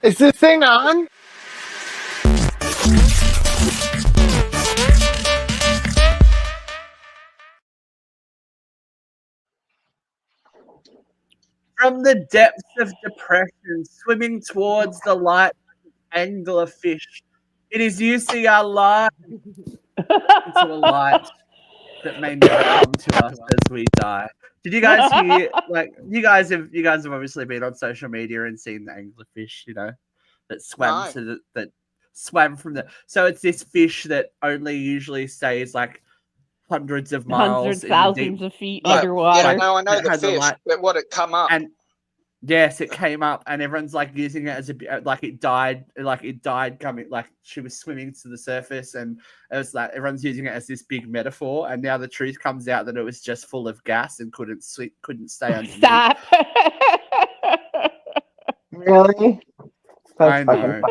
Is this thing on? From the depths of depression, swimming towards the light, anglerfish. It is you see our life into a light that may never come to us as we die. Did you guys hear? Like you guys have obviously been on social media and seen the anglerfish, that swam that swam from the. So it's this fish that only usually stays like hundreds of miles in the deep. thousands of feet underwater. Yeah, no, I know the fish, but what it come up. And yes, it came up, and everyone's like using it as it died coming, like she was swimming to the surface, and it was like everyone's using it as this big metaphor. And now the truth comes out that it was just full of gas and couldn't stay underneath. Stop. Really? I know.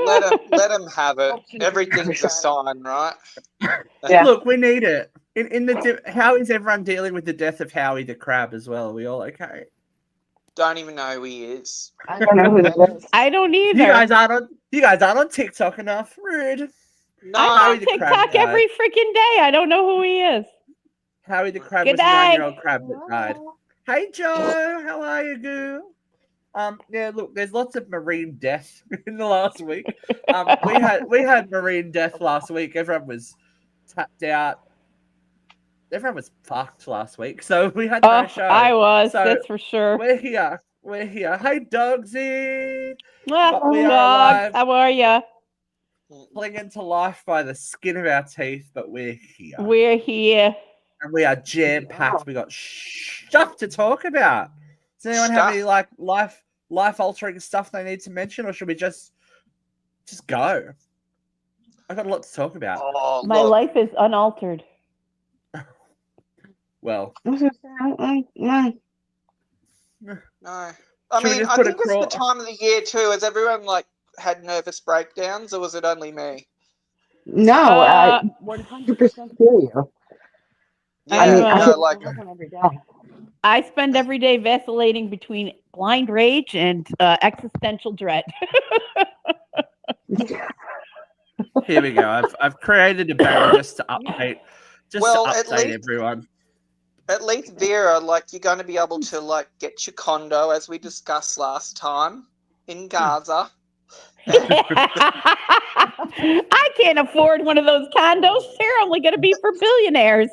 Let him have it. Everything's a sign, right? Yeah. Look, we need it. How is everyone dealing with the death of Howie the crab as well? Are we all okay? Don't even know who he is. I don't know who that is. I don't either. You guys aren't on TikTok enough. Rude. No, I'm on TikTok every freaking day. I don't know who he is. Howie the crab Good was a night. 9-year-old crab that died. Hey Joe, how are you, Goo? Yeah, look, there's lots of marine death in the last week. We had marine death last week. Everyone was tapped out. Everyone was fucked last week, so we had no show. I was, so that's for sure. We're here. Hey, Dogsy. Well, we are dogs, alive. how are you? Clinging to life by the skin of our teeth, but we're here. We're here. And we are jam-packed. We got stuff to talk about. Does anyone have any like life-altering stuff they need to mention, or should we just go? I got a lot to talk about. My life is unaltered. Well, no. I mean, I think it's the time of the year too. Has everyone had nervous breakdowns, or was it only me? No, I 100% feel you. Yeah, I spend every day vacillating between blind rage and existential dread. Here we go. I've created a banner just to update everyone. At least Vera, you're going to be able to get your condo as we discussed last time in Gaza. I can't afford one of those condos. They're only going to be for billionaires.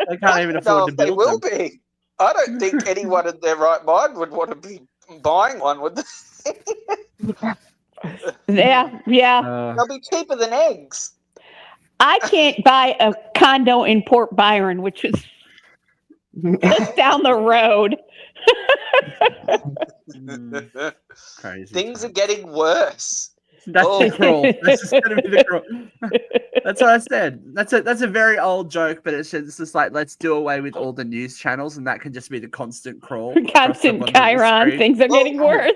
They can't even afford to build them. They will them. be. I don't think anyone in their right mind would want to be buying one, would they? Yeah. They'll be cheaper than eggs. I can't buy a condo in Port Byron, which is just down the road. Crazy. Things are getting worse. That's the crawl. That's just gonna be the crawl. That's what I said. That's a very old joke, but it's just like let's do away with all the news channels, and that can just be the constant crawl. Constant Chiron. Things are getting worse.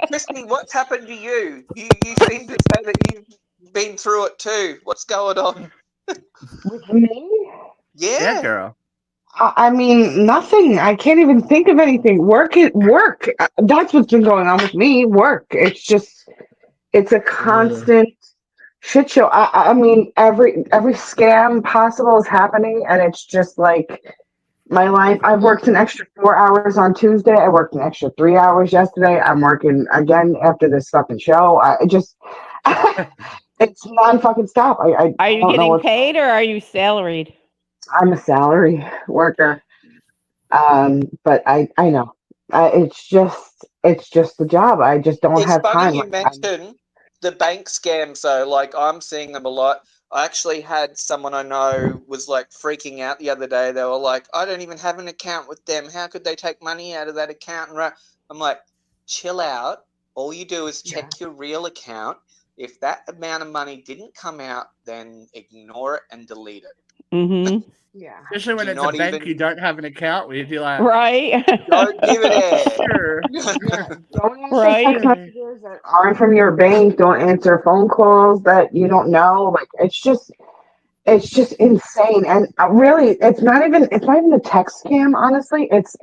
Christy, what's happened to you? You seem to say that you've been through it too. What's going on? With me? Yeah, girl. I mean, nothing. I can't even think of anything. Work. That's what's been going on with me. Work. It's a constant shit show. I mean, every scam possible is happening, and it's just like my life. I've worked an extra 4 hours on Tuesday. I worked an extra 3 hours yesterday. I'm working again after this fucking show. It's non-fucking stop. Are you getting paid or are you salaried? I'm a salary worker, but I know it's just the job. I just don't have time. It's funny you mentioned the bank scams, though. I'm seeing them a lot. I actually had someone I know was freaking out the other day. They were like, "I don't even have an account with them. How could they take money out of that account?" And I'm like, "Chill out. All you do is check your real account. If that amount of money didn't come out, then ignore it and delete it." Mm-hmm. Yeah. Especially when it's a bank you don't have an account with. You're like, right. Don't give it air. Sure. Don't answer text messages that aren't from your bank. Don't answer phone calls that you don't know. It's just insane. And really, it's not even a text scam. Honestly, it's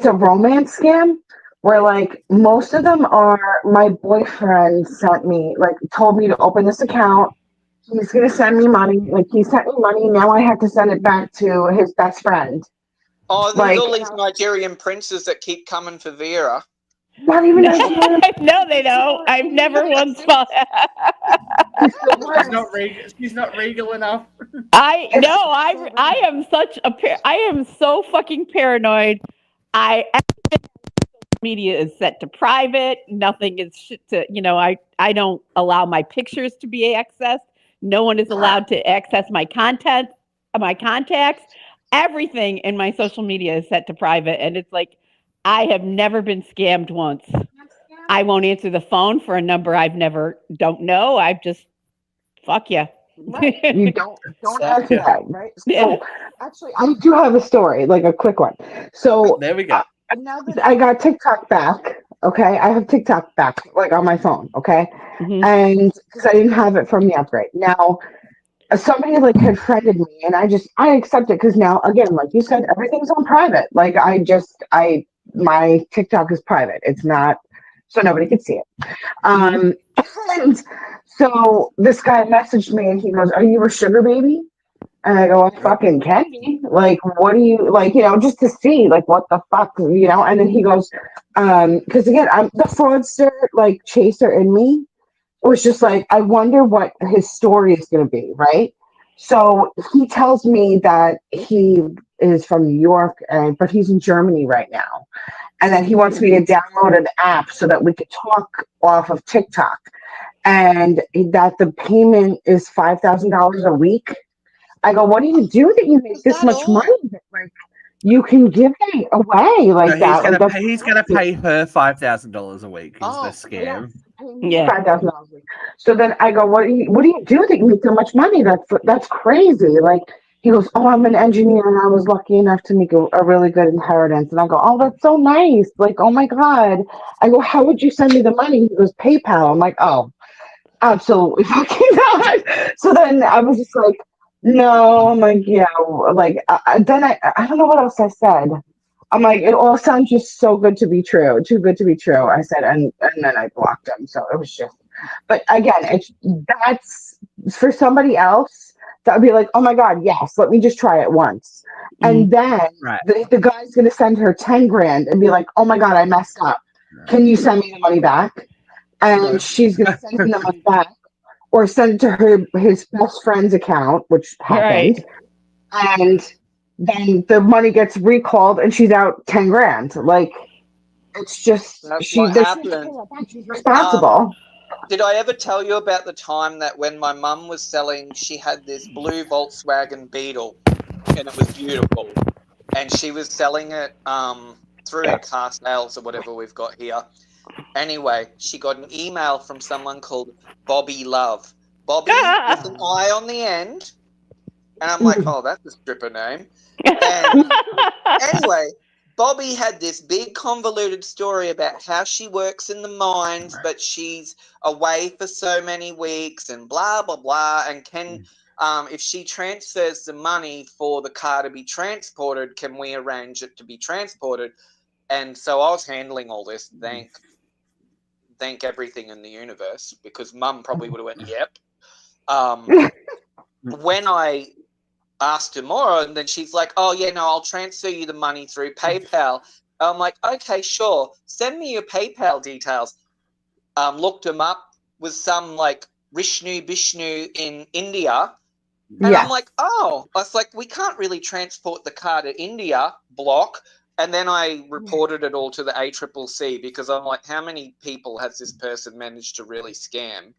a romance scam. where like most of them are my boyfriend sent me, like told me to open this account. He's gonna send me money. Like he sent me money. Now I have to send it back to his best friend. Oh, there's Like all these Nigerian princes that keep coming for Vera. not even No, Nigerian. no, they don't. I've never once felt. It's the worst. She's not regal enough. I am such a I am so fucking paranoid. I media is set to private. Nothing is shit to I don't allow my pictures to be accessed. No one is allowed to access my content, my contacts. Everything in my social media is set to private, and it's like I have never been scammed once. I won't answer the phone for a number don't know. I've just fuck you. You don't answer Yeah. that, right? Yeah. So actually, I do have a story, like a quick one. So There we go. now that I got TikTok back, okay, I have TikTok back, like on my phone, okay, Mhm. and because I didn't have it from the upgrade. Now somebody like had friended me, and I accept it because now again, like you said, everything's on private. Like I my TikTok is private. It's not so nobody can see it. Um, and so this guy messaged me and he goes, "Are you a sugar baby?" And I go, "I fucking can be. Like, what do you like? Just to see, like, what the fuck. And then he goes, because again, I'm the fraudster, like chaser in me was just like, I wonder what his story is going to be, right? So he tells me that he is from New York, but he's in Germany right now, and that he wants me to download an app so that we could talk off of TikTok, and that the payment is $5,000 a week. I go, what do you do that you make Is this that much all? money? That, like you can give it away No, like that. Like that's he's gonna crazy. pay her $5,000 a week. Is the Oh, scam? Yeah. $5,000 a week. So then I go, what do you do that you make so much money? That's crazy. Like he goes, oh, I'm an engineer and I was lucky enough to make a really good inheritance. And I go, oh, that's so nice. Like, oh my God. I go, how would you send me the money? He goes, PayPal. I'm like, oh, absolutely fucking not. So then I was just like, no. I'm like, yeah. Like then I don't know what else I said. I'm like, it all sounds just so good to be true, too good to be true. I said, and then I blocked him. So it was just, but again, that's for somebody else. That would be like, oh my God, yes, let me just try it once. And then Right. the guy's going to send her 10 grand and be like, oh my God, I messed up. Can you send me the money back? No. And she's going to send him the money back or send it to his best friend's account, which Right. happened. And then the money gets recalled and she's out 10 grand. Like, it's just, That's what happened. she's responsible. Did I ever tell you about the time that when my mum was selling, she had this blue Volkswagen Beetle, and it was beautiful, and she was selling it through car sales or whatever we've got here. Anyway, she got an email from someone called Bobby Love. Bobby with an I on the end. And I'm like, oh, that's a stripper name. And anyway, Bobby had this big convoluted story about how she works in the mines, but she's away for so many weeks and blah, blah, blah. And if she transfers the money for the car to be transported, can we arrange it to be transported? And so I was handling all this. Thank everything in the universe, because Mum probably would have went, yep. When I asked her more, and then she's like, oh yeah, no, I'll transfer you the money through PayPal. I'm like, okay, sure, send me your PayPal details. Looked him up, was some like Bishnu in India, and I'm like, oh, I was like, we can't really transport the car to India, block. And then I reported it all to the ACCC, because I'm like, how many people has this person managed to really scam?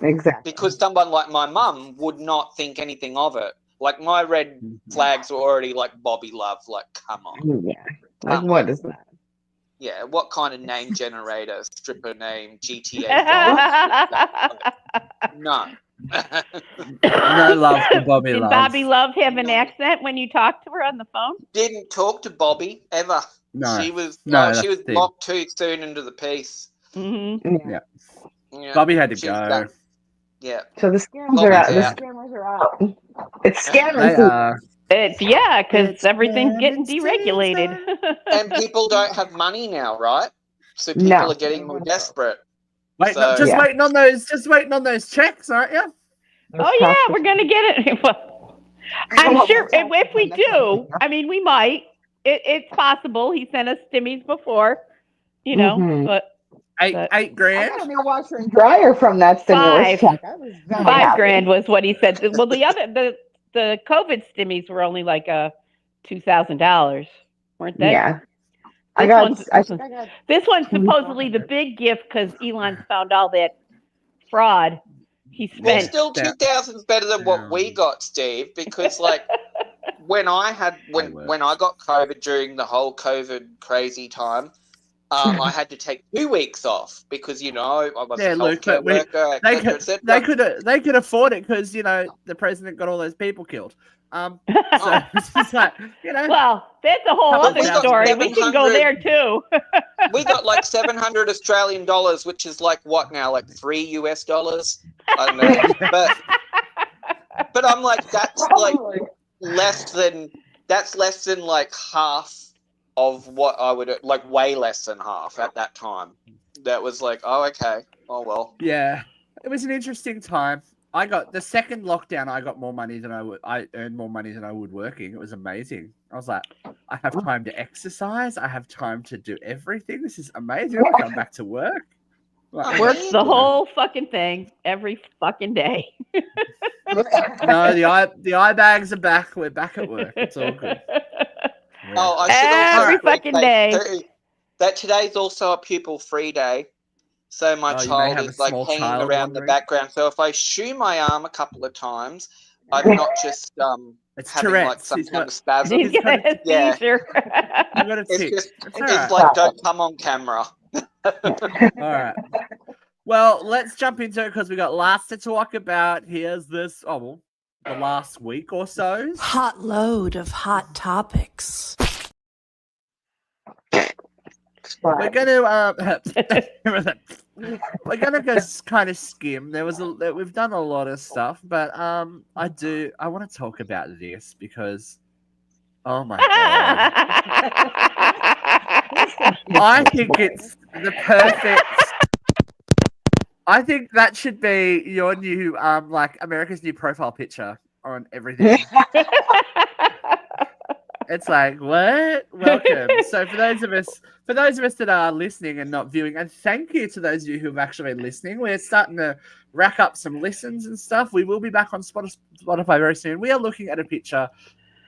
Exactly. Because someone like my mum would not think anything of it. Like, my red flags were already like Bobby Love. Like, come on. Yeah. Like, what is that? Yeah, what kind of name generator, stripper name, GTA 5? No. No love for Bobby Did Love. Bobby Love have an accent when you talked to her on the phone? Didn't talk to Bobby ever. No. She was No, she was that's it. blocked too soon into the piece. Mm-hmm. Yeah. Yeah, Bobby had to she's go. done. Yeah. So the scams Bobby's are out. The out. scammers are out. It's scamming They season. are. Because It's everything's getting scamming deregulated. And people don't have money now, right? So people No. are getting more desperate. Wait, So- just Yeah. waiting on those checks, aren't you? Oh yeah, we're gonna get it. Well, I'm Well, sure that's if we next do, week, yeah. I mean, we might. It's possible. He sent us stimmies before, Mhm. but Eight But- I grand. got a new washer and dryer from that stimulus Five. check. I was very $5 happy. grand was what he said. Well, the COVID stimmies were only like $2,000, weren't they? Yeah. This one's I think I got this one's supposedly the big gift because Elon's found all that fraud he Well, spent. still 2,000 is better than what we got, Steve, because like when I got COVID during the whole COVID crazy time, I had to take 2 weeks off because I was a healthcare worker, they etc., could etc. they could afford it because the president got all those people killed. So it's just like Well, that's a whole But other we got story. We can go 700 there too. We got like 700 Australian dollars, which is like what now, like $3 US? I don't know, but I'm like that's like less than like half of what I would like, way less than half at that time. That was like, oh okay, oh well. Yeah, it was an interesting time. I got the second lockdown. I got more money than I earned more money than I would working. It was amazing. I was like, I have time to exercise. I have time to do everything. This is amazing. I'm going back to work. Like, Works the whole fucking thing every fucking day. No, the eye bags are back. We're back at work. It's all good. Oh, I should also Every fucking day. say that today's also a pupil-free day. So my Oh, you may child have is a like small hanging child around the wandering. background. So if I shoe my arm a couple of times, I'm not just It's having Tourette's. like some He's kind got- of spasm. He's got a Yeah. seizure. You got a It's tick. just It's all it's right. like don't come on camera. All right. Well, let's jump into it because we got lots to talk about. Here's this. The last week or so. Hot load of hot topics. We're gonna we're gonna go kind of skim. We've done a lot of stuff, but I want to talk about this because oh my god, I think it's the perfect. I think that should be your new like America's new profile picture on everything. It's like, what? Welcome. So for those of us that are listening and not viewing, and thank you to those of you who have actually been listening. We're starting to rack up some listens and stuff. We will be back on Spotify very soon. We are looking at a picture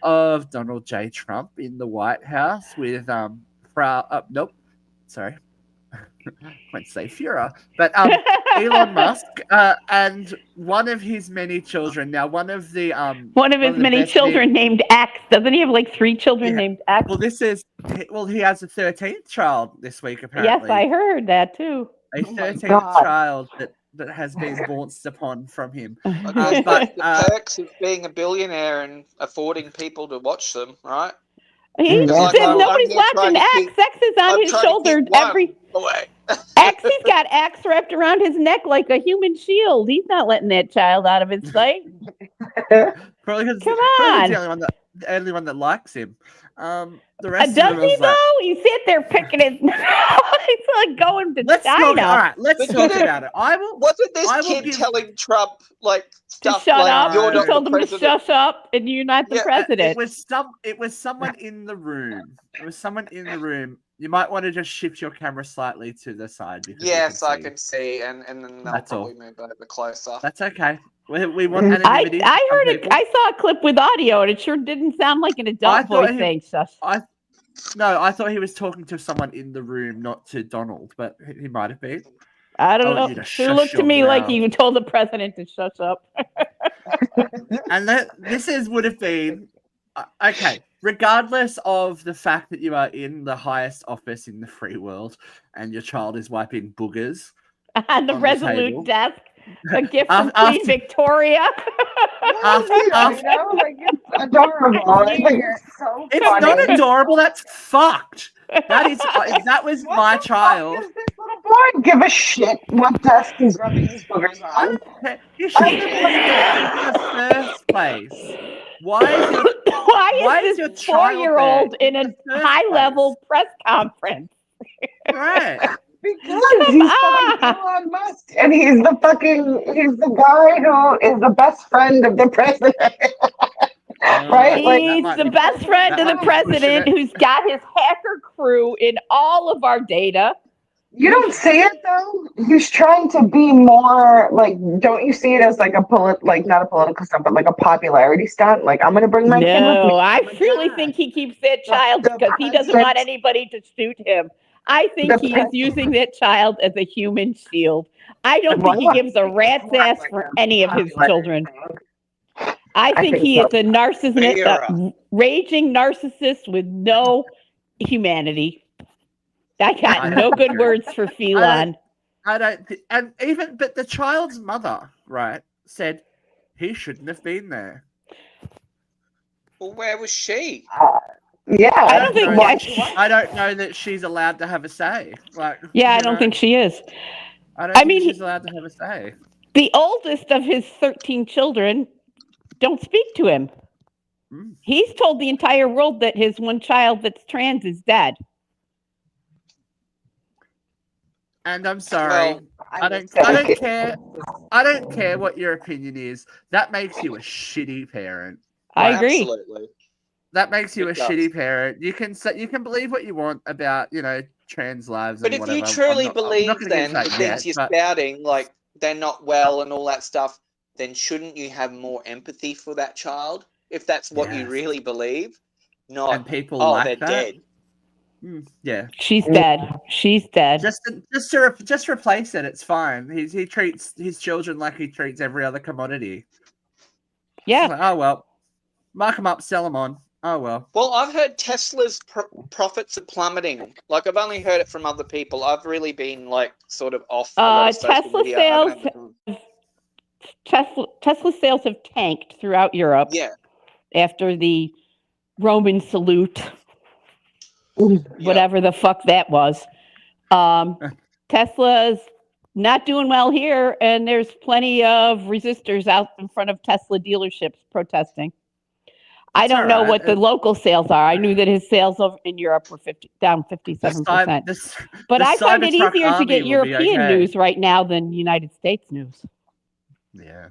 of Donald J. Trump in the White House with nope, sorry. I won't say Führer, but Elon Musk and one of his many children. Now, one of his many children named X. Doesn't he have like 3 children named X? Well, he has a 13th child this week, apparently. Yes, I heard that too. A 13th child that has been bounced upon from him. The perks of being a billionaire and affording people to watch them, right? He Like, said I'm nobody's here trying watching to X. keep- X is on I'm his trying to shoulder keep one every away. X. He's got X wrapped around his neck like a human shield. He's not letting that child out of his sight. Probably because Come he's on. the only one that likes him. The rest of Does them he was like, though? He sit there picking his nose. He's like going to let's China. talk. All right, let's But talk didn't- about it. Wasn't this I will kid give- telling Trump like To stuff shut like up. you're He not told the him to president? shush up, and you're not the Yeah, president. It was someone in the room. It was someone in the room. You might want to just shift your camera slightly to the side because Yes, I see. can see, and then they'll That's all. probably move over closer. That's okay. We want anonymity. I heard it. people. I saw a clip with audio, and it sure didn't sound like an I adult thought voice he- saying shush. I thought he was talking to someone in the room, not to Donald, but he might have been. I I don't want you know. to Sure shush looked to your me like mouth. you told the president to shush up. And would have been okay. Regardless of the fact that you are in the highest office in the free world and your child is wiping boogers On the On the Resolute table. desk, a gift from After- Queen Victoria. After- It's adorable. Like, it's so It's funny. not adorable. That's fucked. That is. If that was What my the fuck child, does this little boy give a shit what desk he's rubbing his boogers I on? don't care. You shouldn't have been there in the first place. Why is your Why Why is is your this child 4-year-old there in a in the first high-level press conference? Right. Because Come he's fucking on. Elon Musk, and he's the guy who is the best friend of the president, right? Like, That He's might the be best friend that of the might be pushing president it. who's got his hacker crew in all of our data. you don't see it though. He's trying to be more like. Don't you see it as like like not a political stunt, but like a popularity stunt? Like, I'm gonna bring my kid with me. No, I I'm a really dad. think he keeps that child The because he doesn't want president, anybody to shoot him. I think the he is president. using that child as a human shield. I don't think he Well, gives a rat's more ass like for a any of his popularity children. thing. I I think think he so. is a narcissist, Vera. raging narcissist with no humanity. I got I no have to good agree. words for I don't. Phelan. And even but the child's mother, right, said he shouldn't have been there. Well, where was she? Yeah. I don't think. I don't know that she's allowed to have a say. Like, Yeah, I you don't know, think she is. I don't I think mean, she's allowed to have a say. the oldest of his 13 children don't speak to him. Mm. He's told the entire world that his one child that's trans is dead. And I'm sorry. Well, I don't care. I don't care what your opinion is. That makes you a shitty parent. I Like, agree. absolutely. That makes you It a does. shitty parent. You can believe what you want about trans lives But and if whatever. you truly I'm believe not going to get then into the that things yet. you're But spouting, like they're not well and all that stuff, then shouldn't you have more empathy for that child? If that's what you Yes. really believe, and not people oh like they're that. dead. Yeah. She's dead. She's dead. Just replace it. It's fine. He treats his children like he treats every other commodity. Yeah. Like, oh well, mark them up, sell them on. Oh well. Well, I've heard Tesla's profits are plummeting. Like I've only heard it from other people. I've really been like sort of off a lot of social Tesla media. I sales. haven't had the time. Tesla sales have tanked throughout Europe. Yeah. After the Roman salute, Yeah. whatever the fuck that was. Tesla's not doing well here, and there's plenty of resistors out in front of Tesla dealerships protesting. I don't know what the local sales are. I knew that his sales in Europe were down 57%. But I find it easier to get European news right now than United States news. Yeah.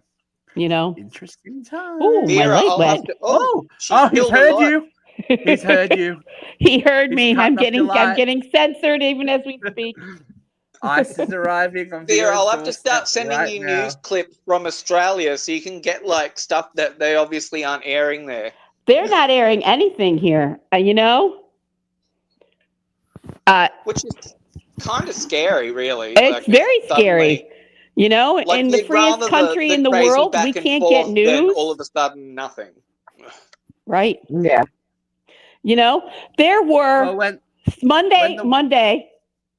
You know? Interesting time. Oh, my Vera, leg I'll wet. have to. Oh, he's heard you. He's heard you. He heard He's me. cutting I'm up your getting censored even as we speak. Ice is arriving on Vera, I'll have to doorstep start sending right you now. news clips from Australia so you can get like stuff that they obviously aren't airing there. They're not airing anything here, you know? Which is kind of scary, really. It's very scary. Suddenly, You know, like, in the you'd freest rather country in the crazy world, back we and can't get forth than news. all of a sudden, nothing. Right. Yeah. You know, there were Monday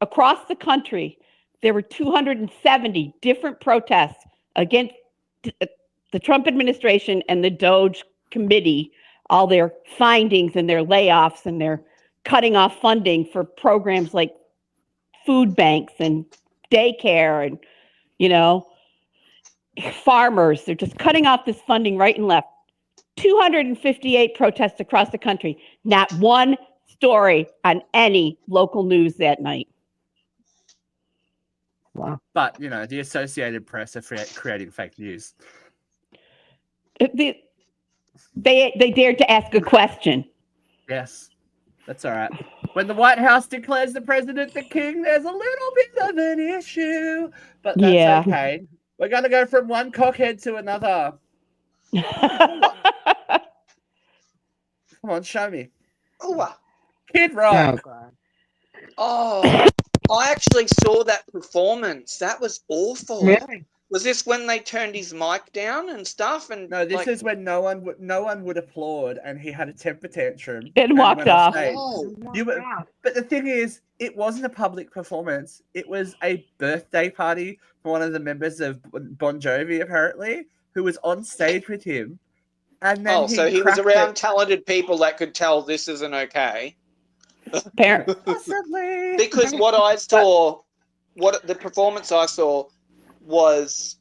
across the country, there were 270 different protests against the Trump administration and the Doge committee, all their findings and their layoffs and their cutting off funding for programs like food banks and daycare and, you know, farmers. They're just cutting off this funding right and left. 258 protests across the country. Not one story on any local news that night. Wow. But, the Associated Press are creating fake news. They dared to ask a question. Yes, that's all right. When the White House declares the president the king, there's a little bit of an issue, but that's okay. We're going to go from one cockhead to another. Come on, show me. Kid Rock. Oh, I actually saw that performance. That was awful. Really? Was this when they turned his mic down and stuff? And no, this is when no one would applaud, and he had a temper tantrum and walked off. But the thing is, it wasn't a public performance. It was a birthday party for one of the members of Bon Jovi, apparently, who was on stage with him. And then so he was around talented people that could tell this isn't okay. Possibly. Because what I saw, the performance I saw was,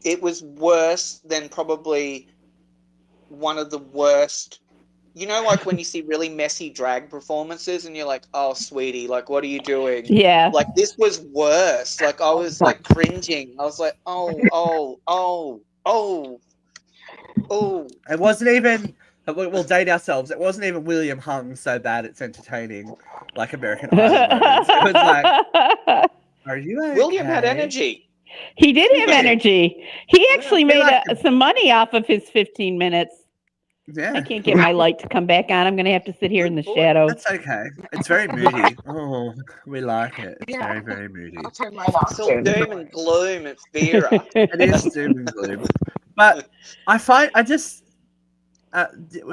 it was worse than probably one of the worst you know, like when you see really messy drag performances and you're like, oh, sweetie, like, what are you doing? Yeah. Like, this was worse. Like, I was like cringing. I was like, oh. It wasn't even. We'll date ourselves. It wasn't even William Hung so bad it's entertaining, like American Idol moments. It was like, are you okay? William had energy. He did have energy. He actually made liked him. some money off of his 15 minutes. Yeah. I can't get my light to come back on. I'm going to have to sit here in the shadows. That's okay. It's very moody. Oh, we like it. It's very, very moody. I'll turn mine off It's all soon. doom and gloom and Vera. It is doom and gloom. But I just he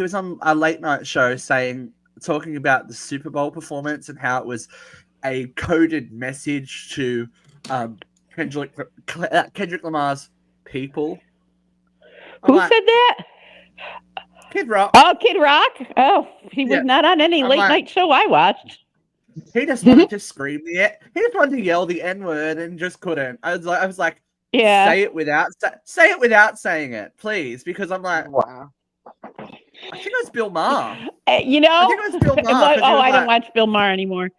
was on a late night show talking about the Super Bowl performance and how it was a coded message to Kendrick Lamar's people. Who said that? Kid Rock. Oh, Kid Rock. Oh, he was not on any late night show I watched. He just wanted to scream he just wanted to yell the N-word and just couldn't. I was like, yeah. Say it without saying it, please, because I'm like, wow. I think it was Bill Maher. You know, I think it was Bill Maher. I don't watch Bill Maher anymore.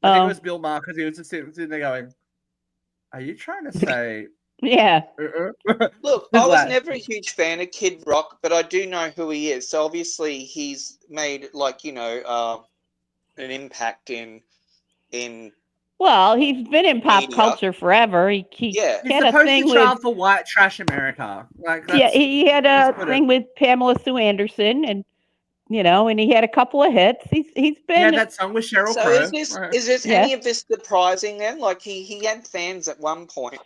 I think it was Bill Maher because he was just sitting there going, "Are you trying to say?" Yeah. Look, I was never a huge fan of Kid Rock, but I do know who he is. So obviously he's made an impact in. Well, he's been in pop culture forever. He had a thing with for white trash America. He had a thing with Pamela Sue Anderson, and and he had a couple of hits. He's been. Yeah, that song with Sheryl Crow. Is this any of this surprising then? Like he had fans at one point,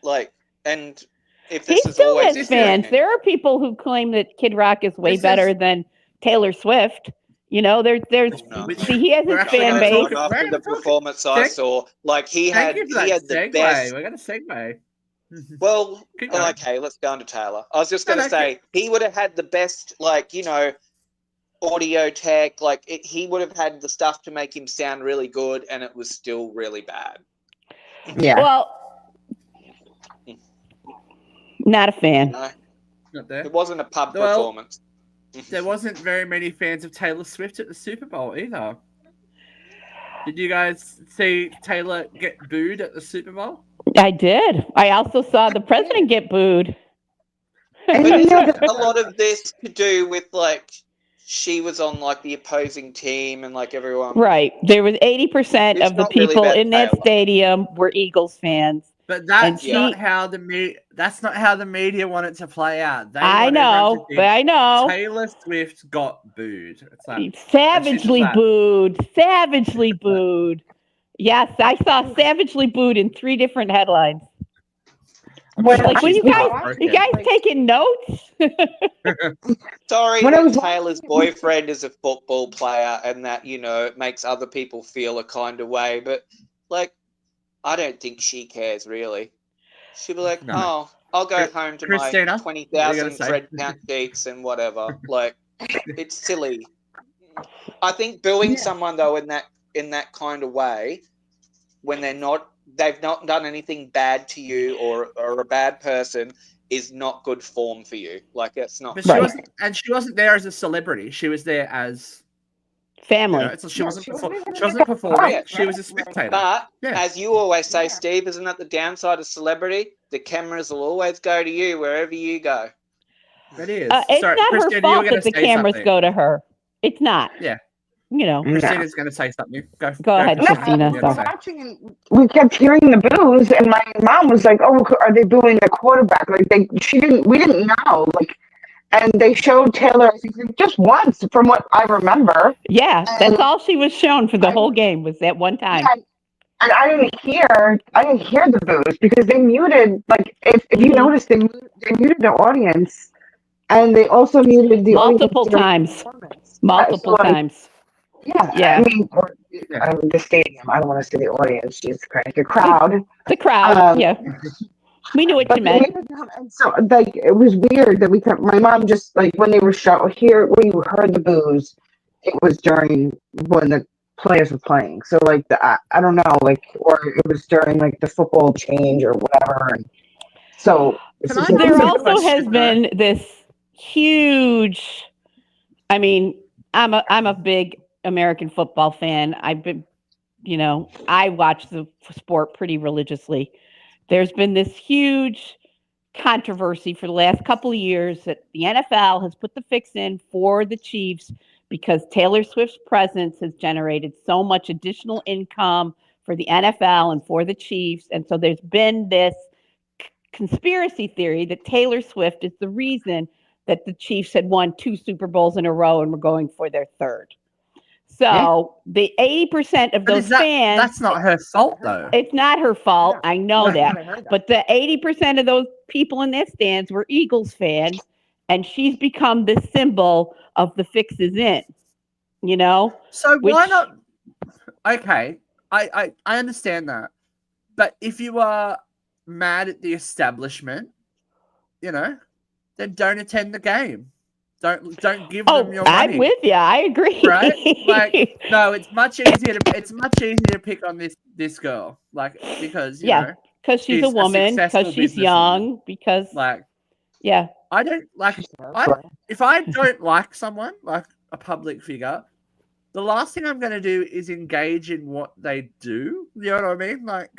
and if this he is still always has fans. There are people who claim that Kid Rock is way better than Taylor Swift. He has his fan base. After the performance I saw, like he had the best. We're gonna segue. Well, okay, let's go on to Taylor. I was just gonna say he would have had the best, audio tech. He would have had the stuff to make him sound really good, and it was still really bad. Yeah. Well, not a fan. No, not there. It wasn't a pub performance. There wasn't very many fans of Taylor Swift at the Super Bowl either. Did you guys see Taylor get booed at the Super Bowl? I did. I also saw the president get booed. But isn't a lot of this to do with she was on the opposing team and everyone? Right. There was 80% of the people in that stadium were Eagles fans. But that's not how the media wanted to play out. I know. Taylor Swift got booed. It's savagely booed. Savagely booed. Yes, I saw savagely booed in 3 different headlines. What you guys taking notes? Sorry that Taylor's boyfriend is a football player and that, it makes other people feel a kind of way. But, I don't think she cares, really. She'll be like, I'll go home to my 20,000 red count sheets and whatever. It's silly. I think booing someone, though, in that kind of way, when they've not done anything bad to you or a bad person, is not good form for you. It's not. But she wasn't there as a celebrity. She was there as family. She wasn't performing. She was a spectator. But as you always say, Steve, isn't that the downside of celebrity? The cameras will always go to you wherever you go. It is. It's not her fault that the cameras go to her. It's not. Yeah. Christina's going to say something. Go ahead, Christina. We kept hearing the boos, and my mom was like, "Oh, are they booing the quarterback?" We didn't know. And they showed Taylor just once, from what I remember. Yeah, that's all she was shown for the whole game was that one time. Yeah, and I didn't hear the boos because they muted. If you noticed, they muted the audience, and they also muted the multiple times. Multiple times. Yeah. I mean, the stadium. I don't want to say the audience. Jesus Christ, the crowd. The crowd. Yeah. We knew what you meant. And so, it was weird that my mom just, when they were when you heard the boos, it was during when the players were playing. So, I don't know, or it was during, the football change or whatever. And so, there also has been this huge I mean, I'm a big American football fan. I've been, I watch the sport pretty religiously. There's been this huge controversy for the last couple of years that the NFL has put the fix in for the Chiefs because Taylor Swift's presence has generated so much additional income for the NFL and for the Chiefs. And so there's been this conspiracy theory that Taylor Swift is the reason that the Chiefs had won 2 Super Bowls in a row and were going for their third. So the 80% of those fans. That's not her fault, though. It's not her fault. I know that. But the 80% of those people in their stands were Eagles fans, and she's become the symbol of the fix is in. So why not? Okay, I understand that, but if you are mad at the establishment, then don't attend the game. Don't give them your money. I'm with you. I agree. Right? Like, no, it's much easier to pick on this girl, like, because because she's a woman, because she's young, because like, yeah, I don't like. If I don't like someone, like a public figure, the last thing I'm going to do is engage in what they do. You know what I mean? Like,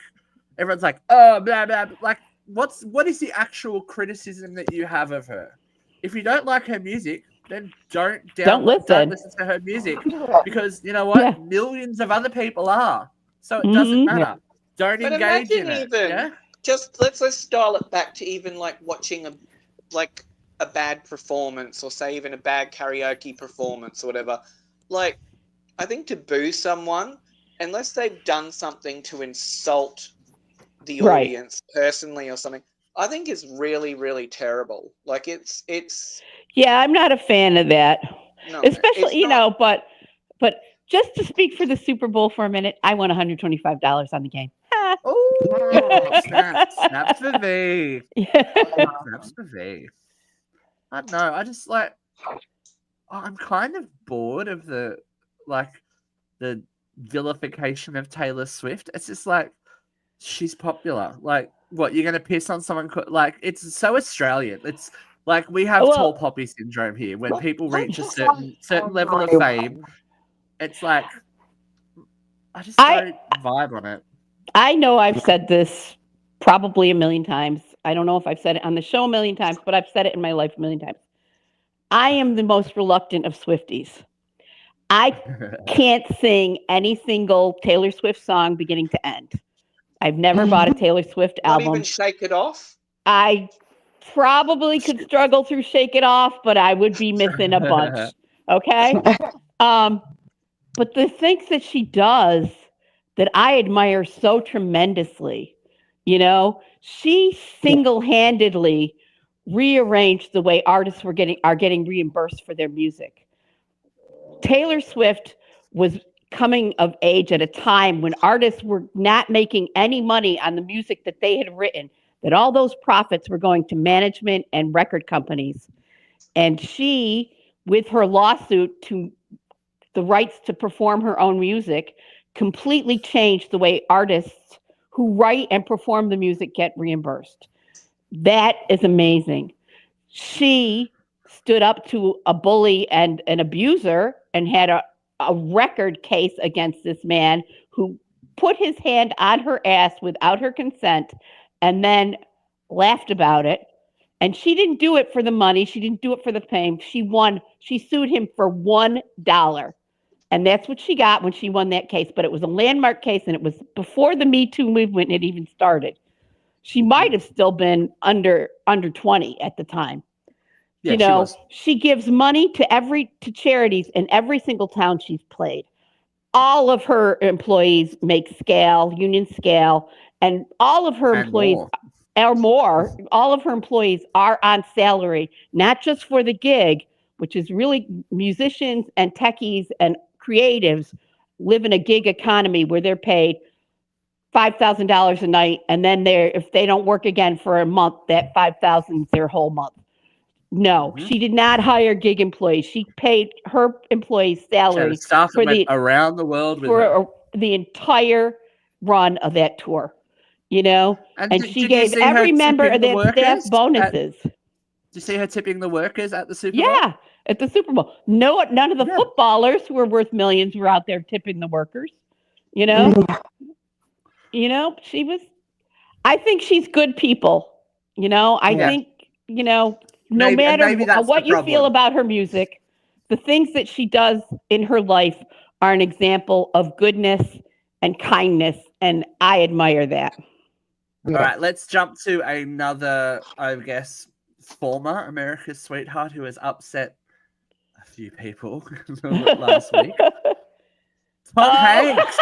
everyone's like, oh, blah blah. Like, what is the actual criticism that you have of her? If you don't like her music, then don't listen to her music, because you know what? Yeah. Millions of other people are. So it doesn't matter. Yeah. Don't engage in it. Yeah? Just let's dial it back to even like watching a bad performance, or say even a bad karaoke performance or whatever. Like, I think to boo someone, unless they've done something to insult the audience personally or something, I think is really, really terrible. Like, it's. Yeah, I'm not a fan of that. No, especially, but just to speak for the Super Bowl for a minute, I won $125 on the game. Oh, snaps for V. Snaps for V. I don't know. I just I'm kind of bored of the vilification of Taylor Swift. It's just like, she's popular. Like, what, you're gonna piss on someone? Like, it's so Australian. It's like we have tall poppy syndrome here. When people reach a certain level of fame, it's like, I just don't vibe on it. I know I've said this probably a million times. I don't know if I've said it on the show a million times, but I've said it in my life a million times. I am the most reluctant of Swifties. I can't sing any single Taylor Swift song beginning to end. I've never bought a Taylor Swift album. Not even Shake It Off? I probably could struggle through Shake It Off, but I would be missing a bunch. Okay? But the things that she does that I admire so tremendously, she single-handedly rearranged the way artists are getting reimbursed for their music. Taylor Swift was coming of age at a time when artists were not making any money on the music that they had written, that all those profits were going to management and record companies. And she, with her lawsuit to the rights to perform her own music, completely changed the way artists who write and perform the music get reimbursed. That is amazing. She stood up to a bully and an abuser and had a record case against this man who put his hand on her ass without her consent and then laughed about it. And she didn't do it for the money. She didn't do it for the fame. She sued him for $1. And that's what she got when she won that case. But it was a landmark case, and it was before the Me Too movement had even started. She might have still been under 20 at the time. Yeah, she gives money to charities in every single town she's played. All of her employees make union scale, and all of her employees or more. All of her employees are on salary, not just for the gig, which is really musicians and techies and creatives live in a gig economy where they're paid $5,000 a night, and then if they don't work again for a month, that $5,000 is their whole month. No, she did not hire gig employees. She paid her employees salary around the world for the entire run of that tour. And she gave every member of that staff bonuses. Did you see her tipping the workers at the Super Bowl? Yeah, at the Super Bowl. No, none of the footballers who were worth millions were out there tipping the workers. You know, she was. I think she's good people. I think no matter maybe that's what the you feel problem. about her music, the things that she does in her life are an example of goodness and kindness, and I admire that. All right, let's jump to another, I guess, former America's sweetheart who has upset a few people last week. Tom Hanks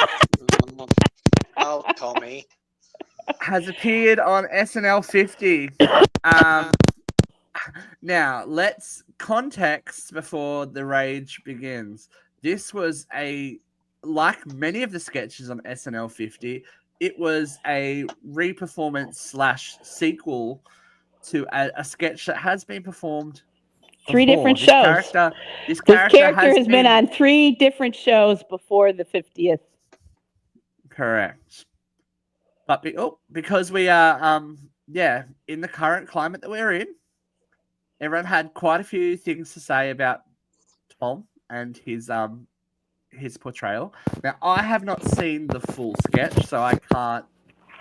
Oh, Tommy. has appeared on SNL 50. Now, let's context before the rage begins. This was like many of the sketches on SNL 50, it was a reperformance / sequel to a sketch that has been performed Three before. different shows. This character has been on 3 different shows before the 50th. Correct. But because we are, in the current climate that we're in, everyone had quite a few things to say about Tom and his portrayal. Now, I have not seen the full sketch, so I can't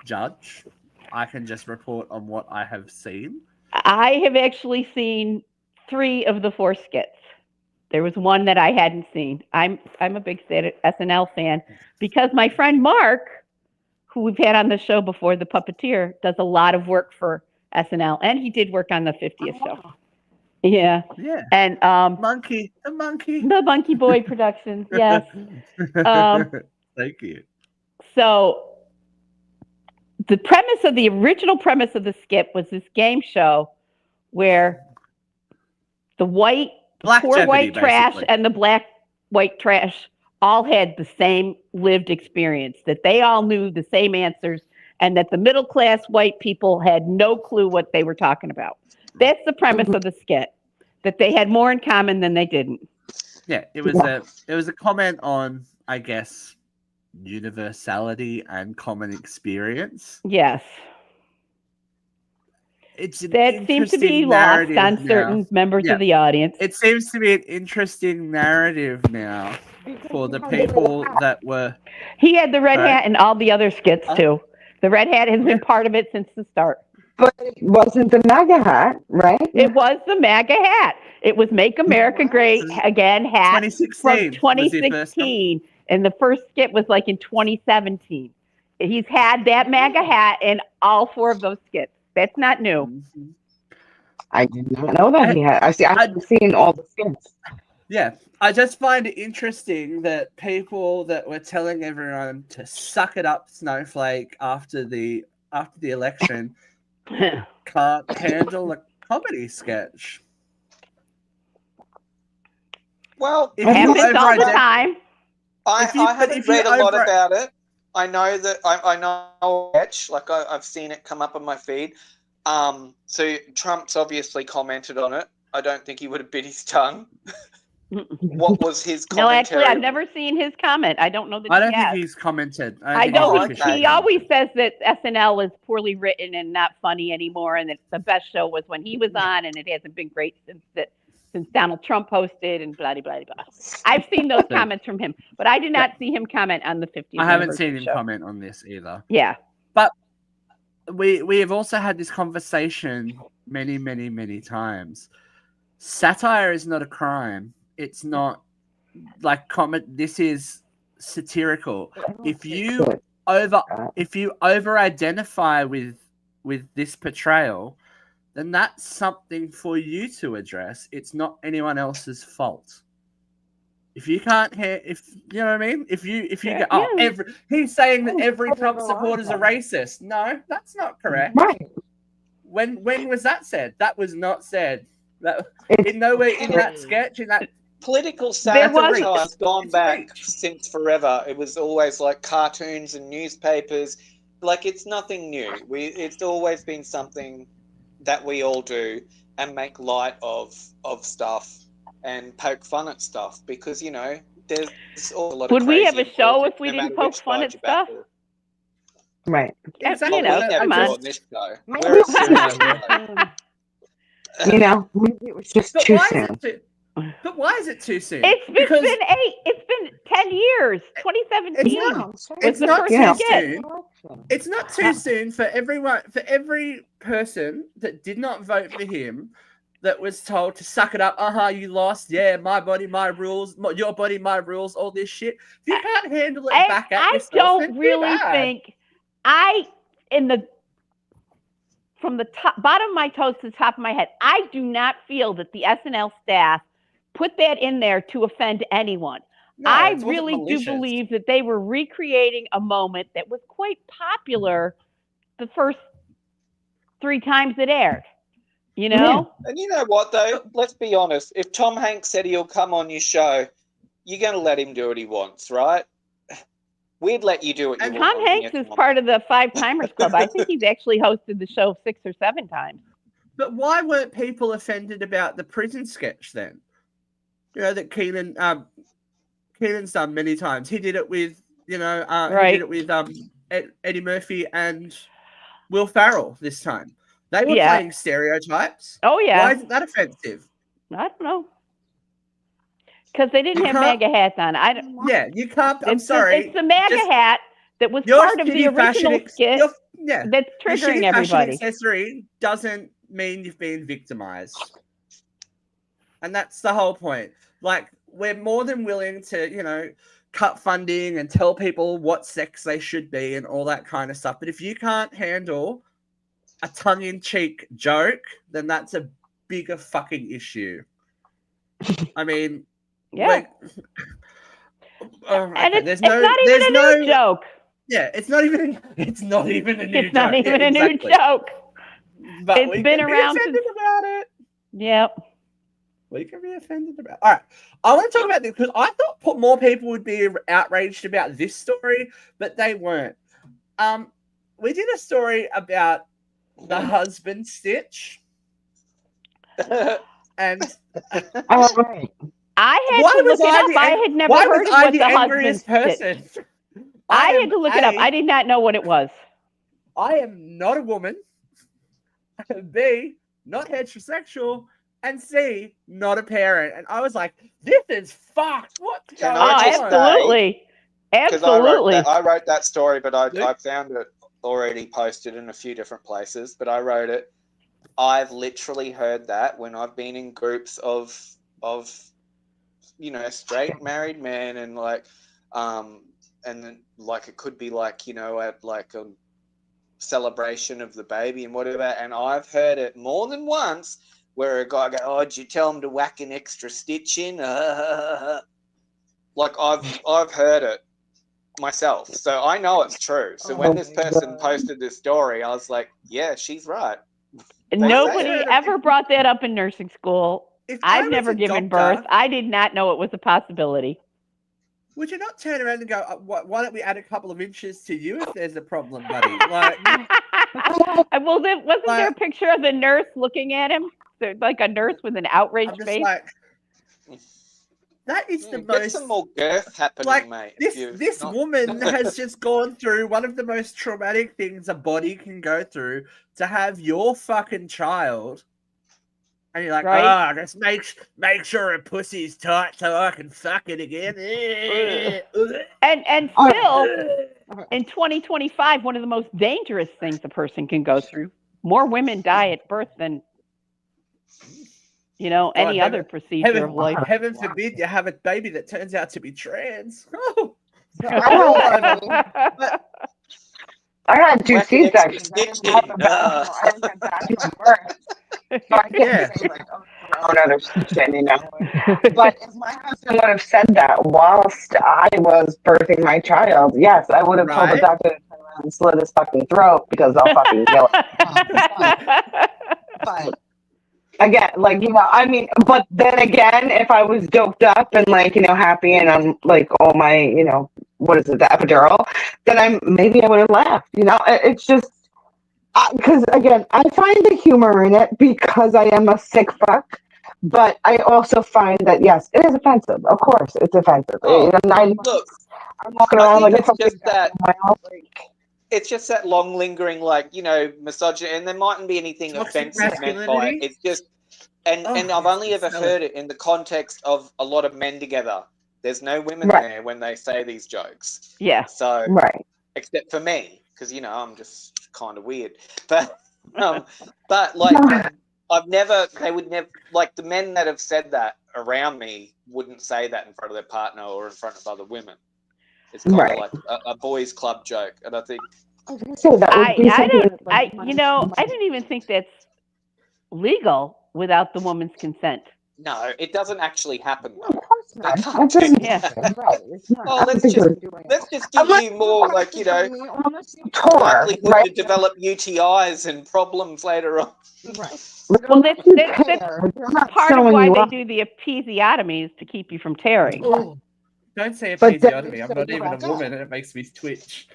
judge. I can just report on what I have seen. I have actually seen 3 of the 4 skits. There was one that I hadn't seen. I'm a big SNL fan because my friend Mark, who we've had on the show before, the puppeteer, does a lot of work for SNL, and he did work on the 50th show. Yeah. And the Monkey Boy Productions. Yes. Thank you. So the original premise of the skit was this game show where the poor white trash and the black white trash all had the same lived experience, that they all knew the same answers, and that the middle class white people had no clue what they were talking about. That's the premise of the skit, that they had more in common than they didn't. Yeah, it was a comment on, I guess, universality and common experience. Yes. That seems to be lost on certain members of the audience. It seems to be an interesting narrative now for the people that were. He had the red hat in all the other skits too. The red hat has been part of it since the start. But it wasn't the MAGA hat, right? It was the MAGA hat. It was Make America Great Again hat 2016 from 2016. And the first skit was like in 2017. He's had that MAGA hat in all 4 of those skits. That's not new. I did not know that he had. I've seen all the skits. Yeah, I just find it interesting that people that were telling everyone to suck it up, Snowflake, after the election, can't handle a comedy sketch. Well, it happens all the time. I haven't read a lot about it. I know that I know sketch, like I've seen it come up on my feed. So Trump's obviously commented on it. I don't think he would have bit his tongue. What was his commentary? No, actually, I've never seen his comment. I don't know that. I don't think he's commented. I know he always says that SNL is poorly written and not funny anymore, and that the best show was when he was on, and it hasn't been great since Donald Trump hosted, and blah, blah, blah, blah. I've seen those comments from him, but I did not see him comment on the 50th. I haven't seen him comment on this either. Yeah. But we have also had this conversation many, many, many times. Satire is not a crime. It's not like comment. This is satirical. If you over identify with this portrayal, then that's something for you to address. It's not anyone else's fault. If you can't hear, if you know what I mean, if you go, he's saying that every Trump supporter is a racist. No, that's not correct. Right. When was that said? That was not said. That in nowhere in that sketch, in that political satire has gone back since forever. It was always like cartoons and newspapers. Like, it's nothing new. It's always been something that we all do and make light of stuff and poke fun at stuff, because there's a lot of Would we have a crazy show if we didn't poke fun at stuff? Right. Exactly. Come on. This show. We're a serious show. Maybe it was just too soon. But why is it too soon? It's been 10 years. 2017 was the first skit. It's not too soon for every person that did not vote for him, that was told to suck it up. You lost. Yeah, my body, my rules. Your body, my rules. All this shit. If you can't handle it back at yourself, don't really think from the bottom of my toes to the top of my head, I do not feel that the SNL staff put that in there to offend anyone. No, I really do believe that they were recreating a moment that was quite popular the first 3 times it aired. You know? And you know what, though? Let's be honest. If Tom Hanks said he'll come on your show, you're going to let him do what he wants, right? We'd let you do what you want. Tom Hanks is part of the 5 Timers Club. I think he's actually hosted the show 6 or 7 times. But why weren't people offended about the prison sketch then? You know, that Keenan's done many times. He did it with, he did it with Eddie Murphy and Will Ferrell this time. They were playing stereotypes. Oh, yeah. Why isn't that offensive? I don't know. Because they didn't have MAGA hats on. You can't. I'm sorry. It's the MAGA hat that was part of the original skit that's triggering everybody. Accessory doesn't mean you've been victimized. And that's the whole point. Like, we're more than willing to, cut funding and tell people what sex they should be and all that kind of stuff. But if you can't handle a tongue-in-cheek joke, then that's a bigger fucking issue. I mean... Yeah. And it's not even a new joke. Yeah, it's not even a new joke. It's not even a new joke. But it's been around since... about it. Yep. We can be offended about it. All right. I want to talk about this because I thought more people would be outraged about this story, but they weren't. We did a story about the husband stitch. Right. I had to look it up. I had never heard of what the husband stitch. I had to look it up. I did not know what it was. I am not a woman. B, not heterosexual. And C, not a parent. And I was like, this is fucked. What's going on? Absolutely. Absolutely. I wrote that story, but I found it already posted in a few different places, but I wrote it. I've literally heard that when I've been in groups of straight married men and and then it could be at a celebration of the baby and whatever. And I've heard it more than once where a guy go, did you tell him to whack an extra stitch in? I've heard it myself. So I know it's true. So when this person posted this story, I was like, yeah, she's right. Nobody ever brought that up in nursing school. I've never given birth. I did not know it was a possibility. Would you not turn around and go, why don't we add a couple of inches to you if there's a problem, buddy? Wasn't there a picture of the nurse looking at him? Like a nurse with an outraged face? That is the Get most... some more girth happening, mate. This woman has just gone through one of the most traumatic things a body can go through to have your fucking child. And you're like, just make sure her pussy's tight so I can fuck it again. And still, in 2025, one of the most dangerous things a person can go through. More women die at birth than any other procedure of life. Heaven forbid you have a baby that turns out to be trans. I had 2 C-sections. Another stitching, But if my husband would have said that whilst I was birthing my child, yes, I would have told the doctor to turn around and slit his fucking throat because I'll fucking kill him. But again, but then again, if I was doped up and happy and I'm all my, what is it, the epidural, then I would have laughed. It's just because again, I find the humor in it because I am a sick fuck. But I also find that yes, it is offensive. Of course, it's offensive. Look, I'm walking around it's just that. It's just that long lingering, misogyny, and there mightn't be anything offensive meant by it. It's just And Oh, and I've yes, only ever smell heard it in the context of a lot of men together. There's no women Right. there when they say these jokes. Yeah. So, Right. except for me, because I'm just kind of weird. But like Yeah. they would never, like the men that have said that around me wouldn't say that in front of their partner or in front of other women. It's kind of Right. like a boys' club joke, and I think I was gonna say that would be something that, like, I didn't even think that's legal without the woman's consent. no, it doesn't actually happen No, of though. course They not. can't That do doesn't Yeah. happen. Right. It's not. Oh, I don't think they're doing it. let's just give Unless you more, like, unless you tour, likelihood right? to develop UTIs and problems later on. Right. Like, Well, unless you that's tear, they're not part of showing why you they up. do the episiotomies to keep you from tearing. Oh, don't say But then they episiotomy. I'm show not you even a back up. woman, and it makes me twitch.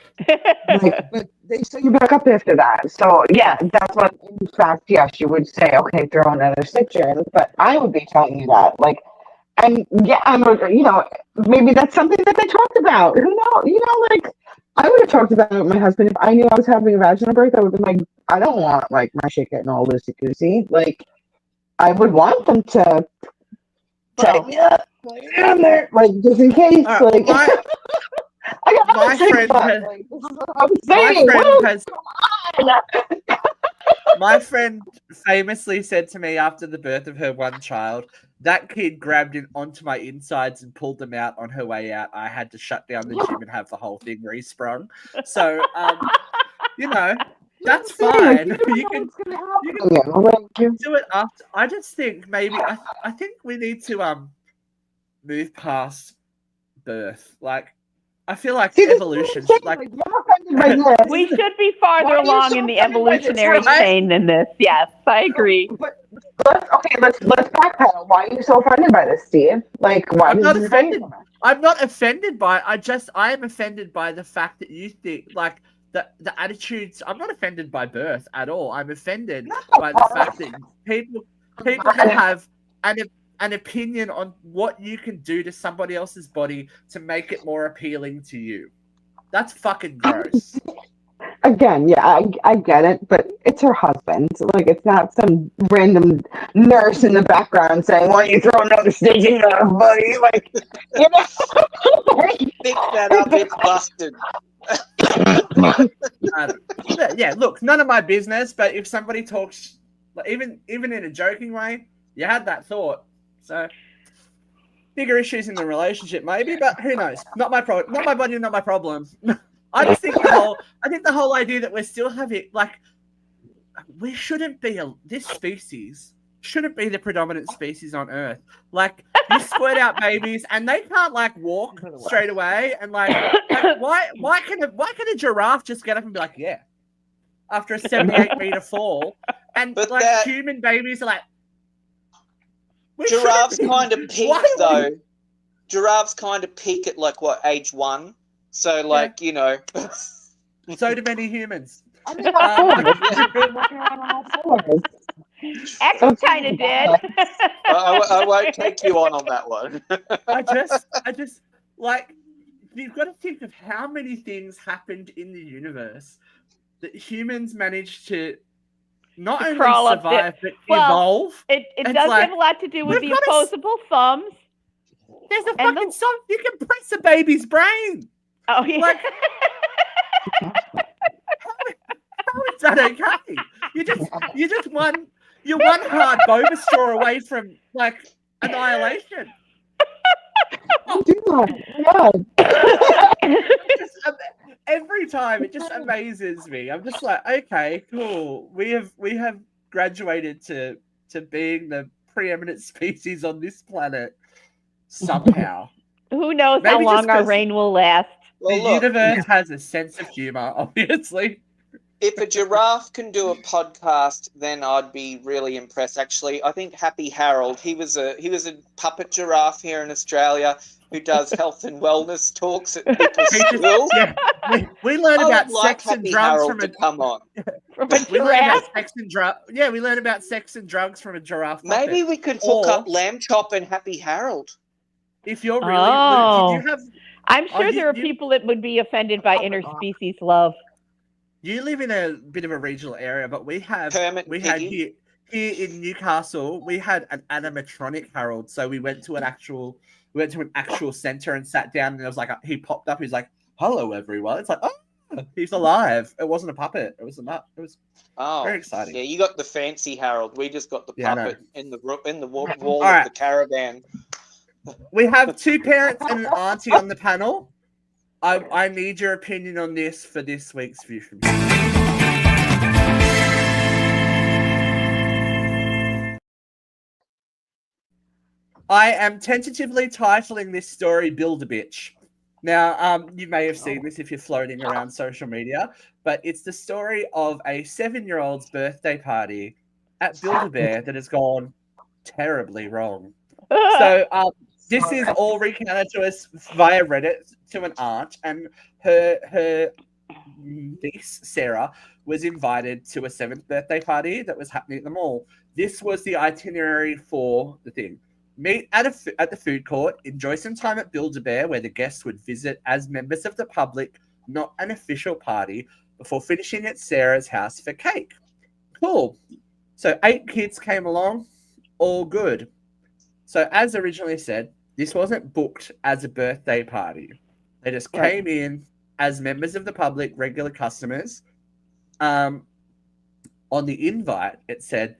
Like, but they show you back up after that. So yeah, Yeah. that's what. In fact, yes, you would say, okay, throw another stitch in. But I would be telling you that, like, and yeah, maybe that's something that they talked about. Who knows? Like, I would have talked about it with my husband if I knew I was having a vaginal birth. I would have been like, I don't want like my shit getting all loosey goosey. Like, I would want them to Well, take me up, down there, like just in case. All right, Like, well, I got my nothing to say friend about it. has- Like, this is what I'm my saying. friend What has is my friend famously said to me after the birth of her one child, that kid grabbed in onto my insides and pulled them out on her way out. I had to shut down the gym and have the whole thing resprung. So, that's fine. You can do it after. I just think maybe I think we need to move past birth. Like, I feel like evolution. Like, we should be farther Why are you along so in the offended by this, evolutionary right? chain than this. Yes, I agree. But let's backpedal. Why are you so offended by this, Steve? Like, why I'm did not you offended. say so? I'm not offended by. I am offended by the fact that you think like the attitudes. I'm not offended by birth at all. I'm offended by the fact that people that have an opinion on what you can do to somebody else's body to make it more appealing to you. That's fucking gross. Again, yeah, I get it, but it's her husband. Like, it's not some random nurse in the background saying, "Why don't you throw another stitch in there, buddy?" Like, Fix that up, it's busted. Yeah, look, none of my business. But if somebody talks, like, even in a joking way, you had that thought. So bigger issues in the relationship, maybe, but who knows? Not my problem. Not my body. Not my problem. I just think the whole idea that we're still having, like, we shouldn't be this species shouldn't be the predominant species on Earth. Like, you squirt out babies and they can't like walk straight away, and like why can a giraffe just get up and be like, yeah, after a 78-meter fall, and But like that- human babies are like, Giraffes kind of peak though. Giraffes kind of peak at like what, age 1? So like, So do many humans. X kind of did. I won't take you on that one. I just like, you've got to think of how many things happened in the universe that humans managed to not only survive but evolve. It It's does like, have a lot to do with the we've got opposable thumbs. There's a fucking song. You can press a baby's brain. Oh yeah. Like, how is that okay? You're one hard boba straw away from like annihilation. Every time it just amazes me. I'm just like, okay, cool. We have graduated to being the preeminent species on this planet somehow. Who knows Maybe how just long our 'cause reign will last? Well, The look, universe has a sense of humor, obviously. if a giraffe can do a podcast, then I'd be really impressed. Actually, I think Happy Harold, he was a puppet giraffe here in Australia who does health and wellness talks at people's schools. Yeah, we learn I about would like sex and Happy drugs Harold from to come on. we learn about sex and drugs. Yeah, we learn about sex and drugs from a giraffe. Maybe we could hook up Lamb Chop and Happy Harold. If you're really, did you have? I'm sure there are people that would be offended by interspecies love. You live in a bit of a regional area, but we have Kermit we and had Piggy. here in Newcastle, we had an animatronic Harold. So we went to an actual center and sat down, and it was like he popped up. He's like, "Hello, everyone." It's like, oh, he's alive. It wasn't a puppet. It was It was very exciting. Yeah, you got the fancy Harold. We just got the puppet in the wall All of right. the caravan. We have 2 parents and an auntie on the panel. I need your opinion on this for this week's View from Here. I am tentatively titling this story Build-A-Bitch. Now, you may have seen this if you're floating around social media, but it's the story of a 7-year-old's birthday party at Build-A-Bear that has gone terribly wrong. So this is all recounted to us via Reddit to an aunt, and her niece, Sarah, was invited to a 7th birthday party that was happening at the mall. This was the itinerary for the thing. Meet at the food court, enjoy some time at Build-A-Bear, where the guests would visit as members of the public, not an official party, before finishing at Sarah's house for cake. Cool. So 8 kids came along, all good. So as originally said, this wasn't booked as a birthday party. They just came in as members of the public, regular customers. On the invite, it said,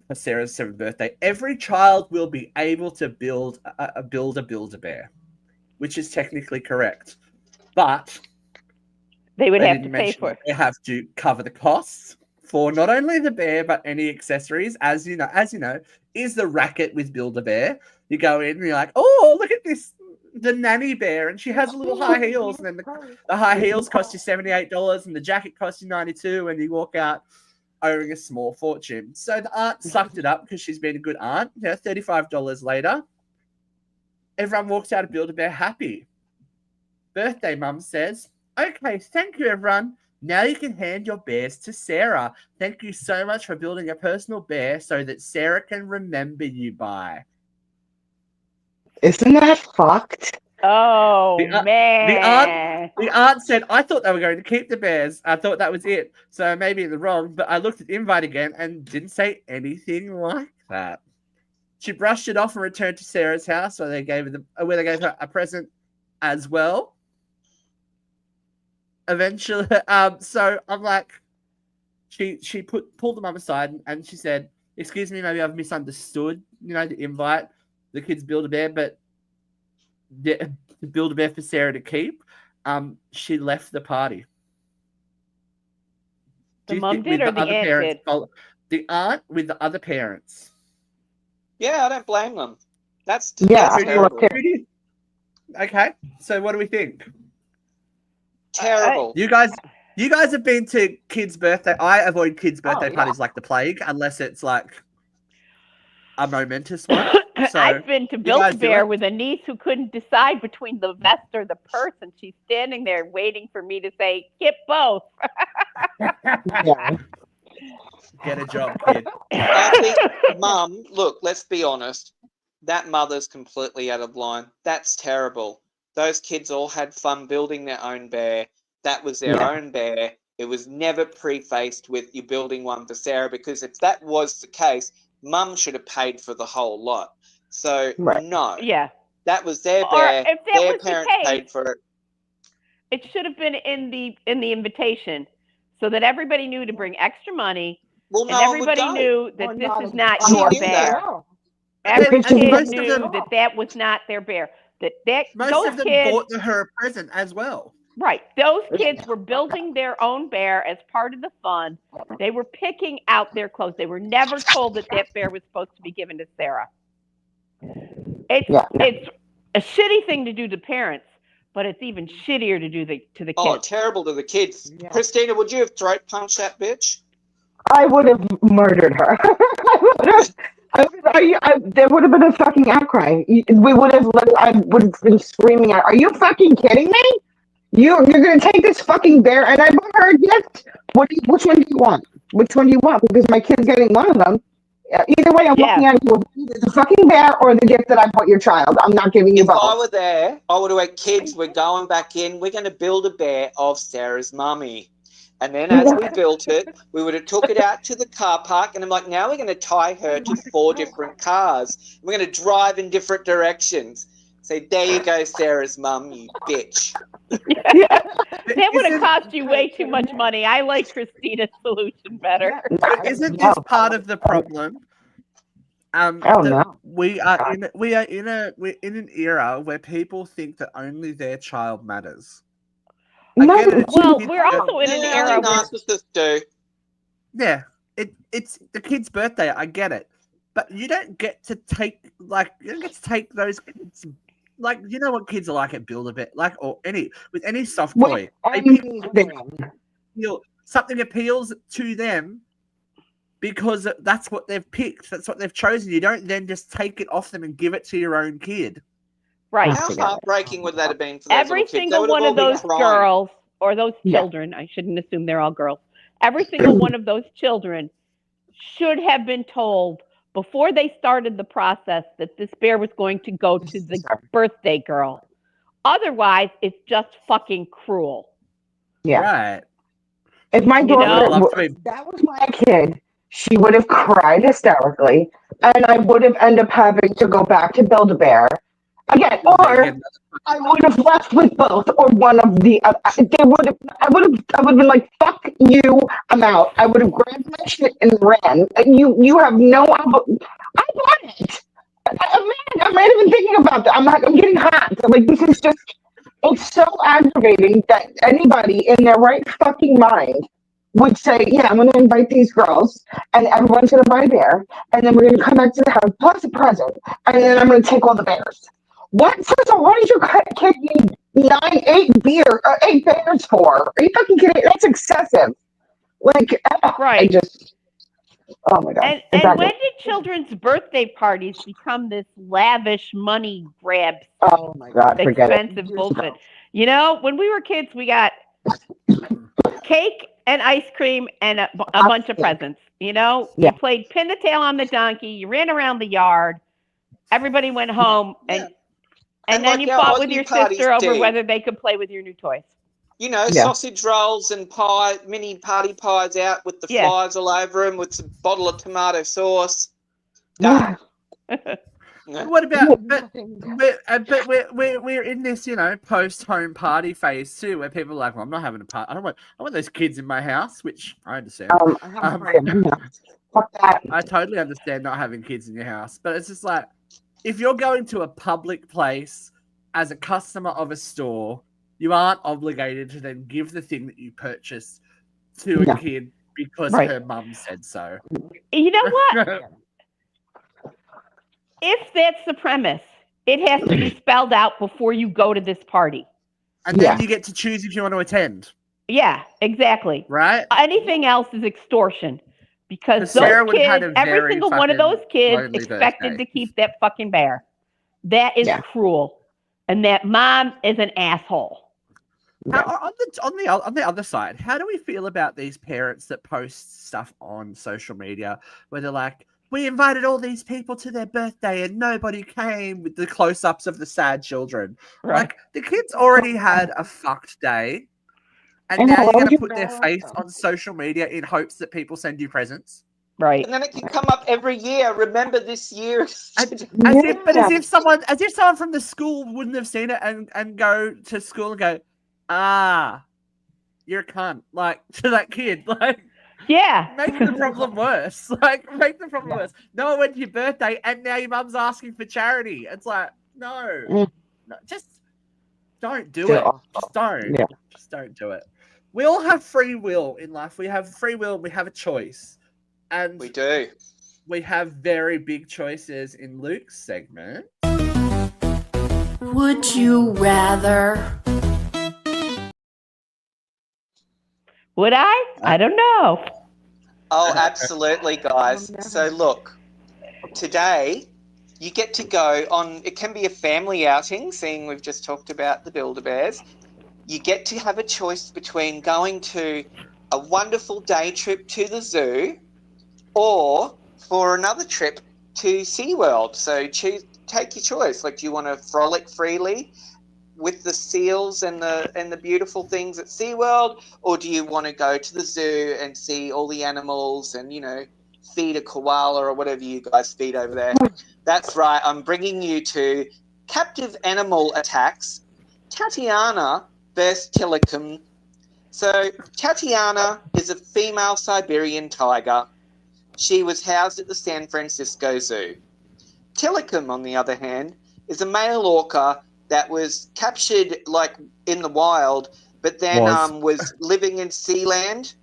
for Sarah's 7th birthday, every child will be able to build a Build-A-Bear, which is technically correct. But they would have to pay for it. They have to cover the costs for not only the bear, but any accessories. As you know, is the racket with Build-A-Bear. You go in and you're like, oh, look at this, the nanny bear, and she has little high heels, and then the high heels cost you $78, and the jacket costs you $92, and you walk out owing a small fortune. So the aunt sucked it up because she's been a good aunt. $35 later, everyone walks out of Build-A-Bear happy. Birthday mum says, okay, thank you, everyone. Now you can hand your bears to Sarah. Thank you so much for building a personal bear so that Sarah can remember you by. Isn't that fucked? Oh, man. The aunt said, I thought they were going to keep the bears. I thought that was it. So I may be in the wrong, but I looked at the invite again and didn't say anything like that. She brushed it off and returned to Sarah's house where they gave her a present as well. Eventually, so I'm like, she pulled the mum aside and she said, excuse me, maybe I've misunderstood, the invite. The kids Build-A-Bear, but the Build-A-Bear for Sarah to keep. She left the party. The mum did, or the aunt did? The aunt with the other parents. Yeah, I don't blame them. That's terrible. Okay, so what do we think? Terrible. You guys have been to kids' birthday. I avoid kids' birthday parties like the plague, unless it's like a momentous one. So, I've been to Build-A-Bear with a niece who couldn't decide between the vest or the purse, and she's standing there waiting for me to say, "Get both." Yeah. Get a job, kid. I think, Mum, look, let's be honest. That mother's completely out of line. That's terrible. Those kids all had fun building their own bear. That was their own bear. It was never prefaced with you building one for Sarah, because if that was the case, Mum should have paid for the whole lot. So, no. Yeah. That was their bear. If that their was parents the case, paid for it. It should have been in the invitation so that everybody knew to bring extra money. Well, and no everybody knew that this is not your bear. That. Every kid knew that was not their bear. Most of them bought her a present as well. Right. Those kids were building their own bear as part of the fun. They were picking out their clothes. They were never told that bear was supposed to be given to Sarah. It's a shitty thing to do to parents, but it's even shittier to do to the kids. Oh, terrible to the kids. Yeah. Christina, would you have throat punched that bitch? I would have murdered her. There would have been a fucking outcry. I would have been screaming out, "Are you fucking kidding me? You're going to take this fucking bear and I bought her a gift. Which one do you want? Which one do you want? Because my kid's getting one of them. Either way, I'm looking at you with either the fucking bear or the gift that I bought your child. I'm not giving you both." If I were there, I would have went, "Kids, we're going back in. We're going to build a bear of Sarah's mummy." And then as we built it, we would have took it out to the car park, and I'm like, now we're going to tie her to 4 different cars. We're going to drive in different directions. Say, there you go, Sarah's mum, you bitch. That would have cost you way too much money. I like Christina's solution better. But isn't this part of the problem? No. We're in an era where people think that only their child matters. I No, get it. Well, we're also in an Yeah, era only where narcissists do. Yeah, it's the kid's birthday. I get it, but you don't get to take those kids. Like, you know what kids are like at Build-A-Bear, or any soft toy. Something appeals to them because that's what they've picked. That's what they've chosen. You don't then just take it off them and give it to your own kid. right. How heartbreaking would that have been for those Every little kids? They single would have one all of been those crying. girls or those children, I shouldn't assume they're all girls. Every single one of those children should have been told before they started the process that this bear was going to go to the birthday girl. Otherwise, it's just fucking cruel. Yeah. Right. If my You daughter, know? that was my kid, she would have cried hysterically, and I would have ended up having to go back to Build-A-Bear again, or I would have left with both, or one of the. They would have. I would have been like, "Fuck you, I'm out." I would have grabbed my shit and ran. And you have no. I want it. I'm not even thinking about that. I'm getting hot. Like, this is just. It's so aggravating that anybody in their right fucking mind would say, yeah, I'm going to invite these girls, and everyone's going to buy a bear, and then we're going to come back to the house, plus a present, and then I'm going to take all the bears. What? First of all, what does your kid need 8 bears for? Are you fucking kidding? That's excessive. Like, Right. Oh my God. And when did children's birthday parties become this lavish money grab? Oh my God, forget expensive bullshit. You know, when we were kids, we got cake and ice cream and a bunch of presents. You know, you played pin the tail on the donkey. You ran around the yard. Everybody went home, and then like you our fought with Aussie your parties sister over do. whether they could play with your new toys. You know, sausage rolls and pie, mini party pies out with the flies all over them, with some bottle of tomato sauce. Done. What about? But we're in this, post home party phase too, where people are like, well, I'm not having a party. I want those kids in my house, which I understand. Fuck that. I totally understand not having kids in your house, but it's just like, if you're going to a public place as a customer of a store, you aren't obligated to then give the thing that you purchased to a kid because her mum said so. You know what? If that's the premise, it has to be spelled out before you go to this party. And then you get to choose if you want to attend. Yeah, exactly. Right? Anything else is extortion. Because those Sarah kids, every single one of those kids expected to keep that fucking bear. That is cruel. And that mom is an asshole. On the other side, how do we feel about these parents that post stuff on social media where they're like, we invited all these people to their birthday and nobody came, with the close-ups of the sad children? Right. Like, the kids already had a fucked day, and now you're going to put their face on social media in hopes that people send you presents? Right. And then it can come up every year. Remember this year. As if someone from the school wouldn't have seen it and go to school and go, you're a cunt, like, to that kid. Like, make the problem worse. Worse. No one went to your birthday and now your mum's asking for charity. It's like, no, just don't do it. Just don't. Yeah. Just don't do it. We all have free will in life. We have free will. We have a choice. And we do. We have very big choices in Luke's segment. Would you rather? Would I? I don't know. Oh, absolutely, guys. So look, today you get to go on, it can be a family outing, seeing we've just talked about the Build-A-Bears. You get to have a choice between going to a wonderful day trip to the zoo or for another trip to SeaWorld. So take your choice. Like, do you want to frolic freely with the seals and the beautiful things at SeaWorld, or do you want to go to the zoo and see all the animals and, feed a koala or whatever you guys feed over there? That's right. I'm bringing you to captive animal attacks. Tatiana versus Tilikum. So Tatiana is a female Siberian tiger. She was housed at the San Francisco Zoo. Tilikum, on the other hand, is a male orca that was captured in the wild, but then was living in Sealand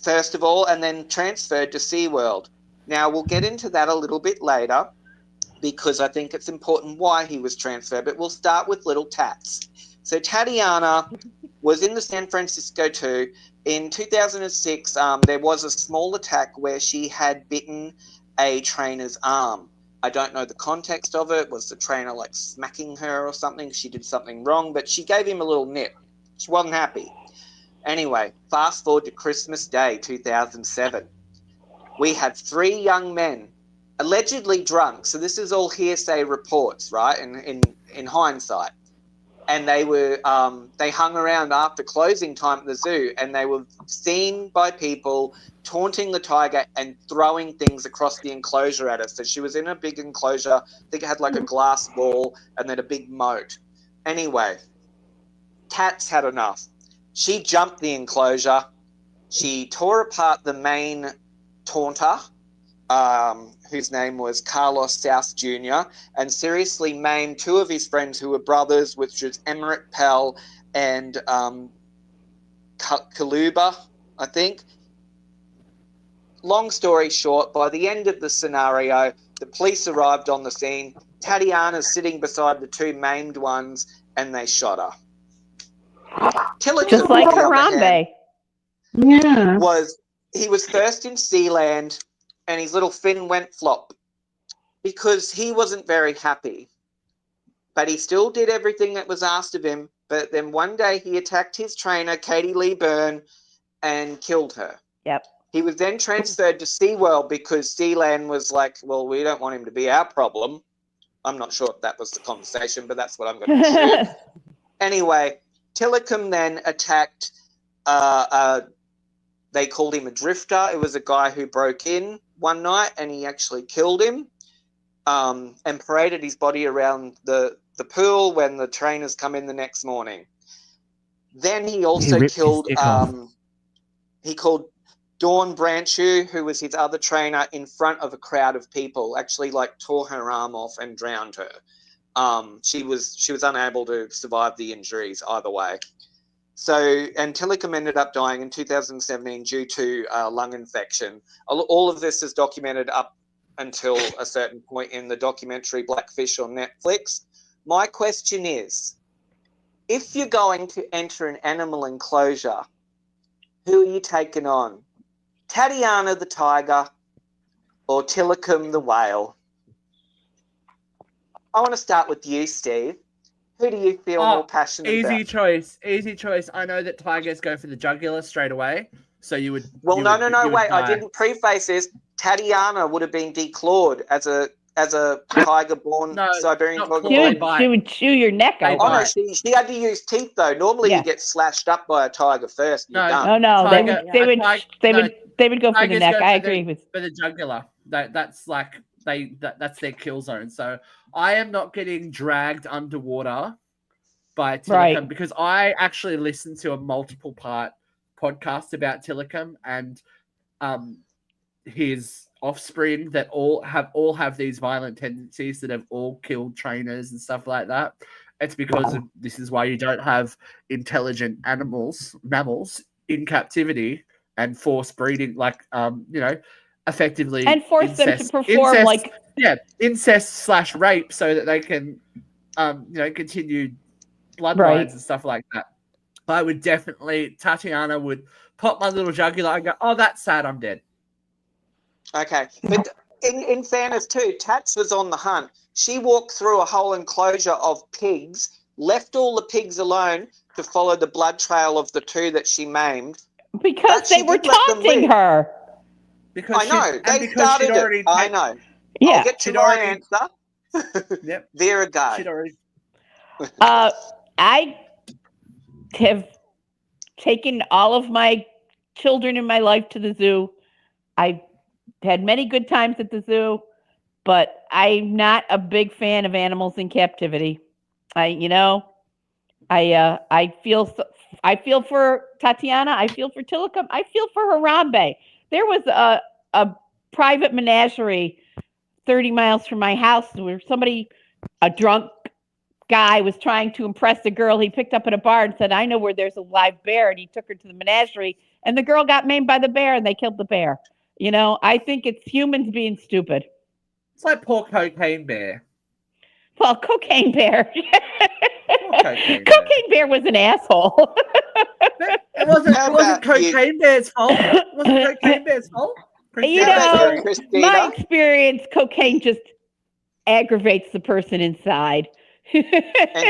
first of all, and then transferred to SeaWorld. Now we'll get into that a little bit later, because I think it's important why he was transferred, but we'll start with little Tats. So Tatiana was in the San Francisco Zoo. In 2006, there was a small attack where she had bitten a trainer's arm. I don't know the context of it. Was the trainer smacking her or something? She did something wrong, but she gave him a little nip. She wasn't happy. Anyway, fast forward to Christmas Day 2007. We had 3 young men, allegedly drunk. So this is all hearsay reports, right? In hindsight, and they hung around after closing time at the zoo, and they were seen by people taunting the tiger and throwing things across the enclosure at her. So she was in a big enclosure. I think it had a glass wall and then a big moat. Anyway, Tats had enough. She jumped the enclosure. She tore apart the main taunter, whose name was Carlos South Jr., and seriously maimed 2 of his friends who were brothers, which was Emmerich Pell and Kaluba, I think. Long story short, by the end of the scenario, the police arrived on the scene. Tatiana's sitting beside the 2 maimed ones, and they shot her. Tilikum, Just like on the other hand, Harambe. he was first in Sealand, and his little fin went flop because he wasn't very happy. But he still did everything that was asked of him. But then one day he attacked his trainer, Katie Lee Byrne, and killed her. Yep. He was then transferred to SeaWorld because Sealand was like, well, we don't want him to be our problem. I'm not sure if that was the conversation, but that's what I'm going to assume. Anyway, Tilikum then attacked, they called him a drifter. It was a guy who broke in one night and he actually killed him, and paraded his body around the pool when the trainers come in the next morning. Then he also killed, he called Dawn Branchu, who was his other trainer, in front of a crowd of people, actually tore her arm off and drowned her. She was unable to survive the injuries either way. So, and Tilikum ended up dying in 2017 due to lung infection. All of this is documented up until a certain point in the documentary Blackfish on Netflix. My question is, if you're going to enter an animal enclosure, who are you taking on? Tatiana the tiger or Tilikum the whale? I want to start with you, Steve. Who do you feel more passionate about? Easy choice. I know that tigers go for the jugular straight away, so you would. Well, you no, would, no, you would wait. I die. didn't preface this. Tatiana would have been declawed as a tiger-born Siberian tiger. She would chew your neck out. Oh no, she had to use teeth though. Normally you get slashed up by a tiger first. And you're done. No, they would go for the neck. I agree with for the jugular. That's that's their kill zone. So I am not getting dragged underwater by Tilikum because I actually listened to a multiple part podcast about Tilikum and his offspring that all have these violent tendencies, that have all killed trainers and stuff like that. It's because of, this is why you don't have intelligent mammals in captivity and force breeding, effectively, and force them to perform incest/rape, so that they can continue bloodlines and stuff like that. I would definitely, Tatiana would pop my little jugular and go, oh, that's sad, I'm dead. Okay, but in fairness too, Tats was on the hunt. She walked through a whole enclosure of pigs, left all the pigs alone to follow the blood trail of the 2 that she maimed. Because they were taunting her. I know. They started it. I know. Yeah. I'll get to my answer. Yep. There it goes. She'd already... I have taken all of my children in my life to the zoo. I've had many good times at the zoo, but I'm not a big fan of animals in captivity. I feel for Tatiana. I feel for Tilikum. I feel for Harambe. There was a private menagerie 30 miles from my house where a drunk guy was trying to impress a girl he picked up at a bar and said, I know where there's a live bear. And he took her to the menagerie and the girl got maimed by the bear and they killed the bear. I think it's humans being stupid. It's like poor Cocaine Bear. Well, Cocaine Bear. Cocaine Cocaine Bear was an asshole. It wasn't Cocaine Bear's fault. It wasn't Cocaine Bear's fault. My experience, cocaine just aggravates the person inside. And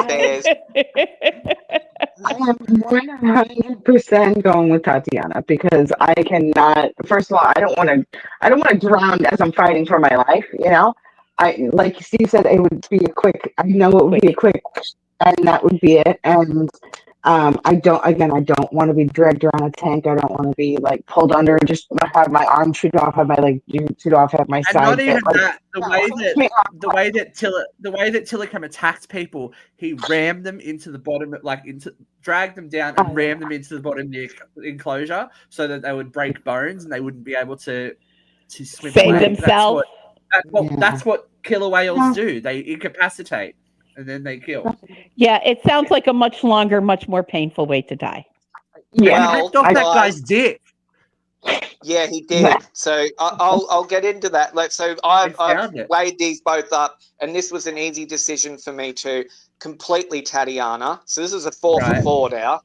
bears. I am 100% going with Tatiana because I cannot. First of all, I don't want to drown as I'm fighting for my life. Like Steve said, it would be a quick. I know it would be a quick, and that would be it. And I don't want to be dragged around a tank. I don't want to be like pulled under and just have my arm shoot off, have my leg shoot off, have my and side. not even that. The way that Tilikum attacked people, he rammed them into the bottom, dragged them down and rammed them into the bottom of the enclosure so that they would break bones and they wouldn't be able to swim save away. themselves. That's what killer whales do. They incapacitate and then they kill. Yeah, it sounds like a much longer, much more painful way to die. Yeah, he ripped off that guy's dick. Yeah, he did. So I'll get into that. So I've weighed these both up, and this was an easy decision for me to completely Tatiana. So this is a 4 for 4 now,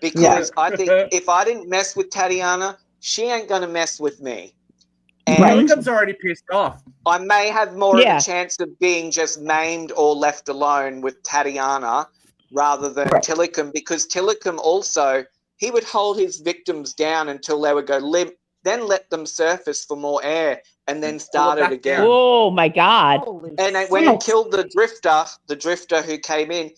because I think if I didn't mess with Tatiana, she ain't gonna mess with me. And Tilikum's already pissed off. I may have more of a chance of being just maimed or left alone with Tatiana rather than Tilikum, because Tilikum also, he would hold his victims down until they would go limp, then let them surface for more air, and then start it again. Oh my God. And when he killed the drifter who came in,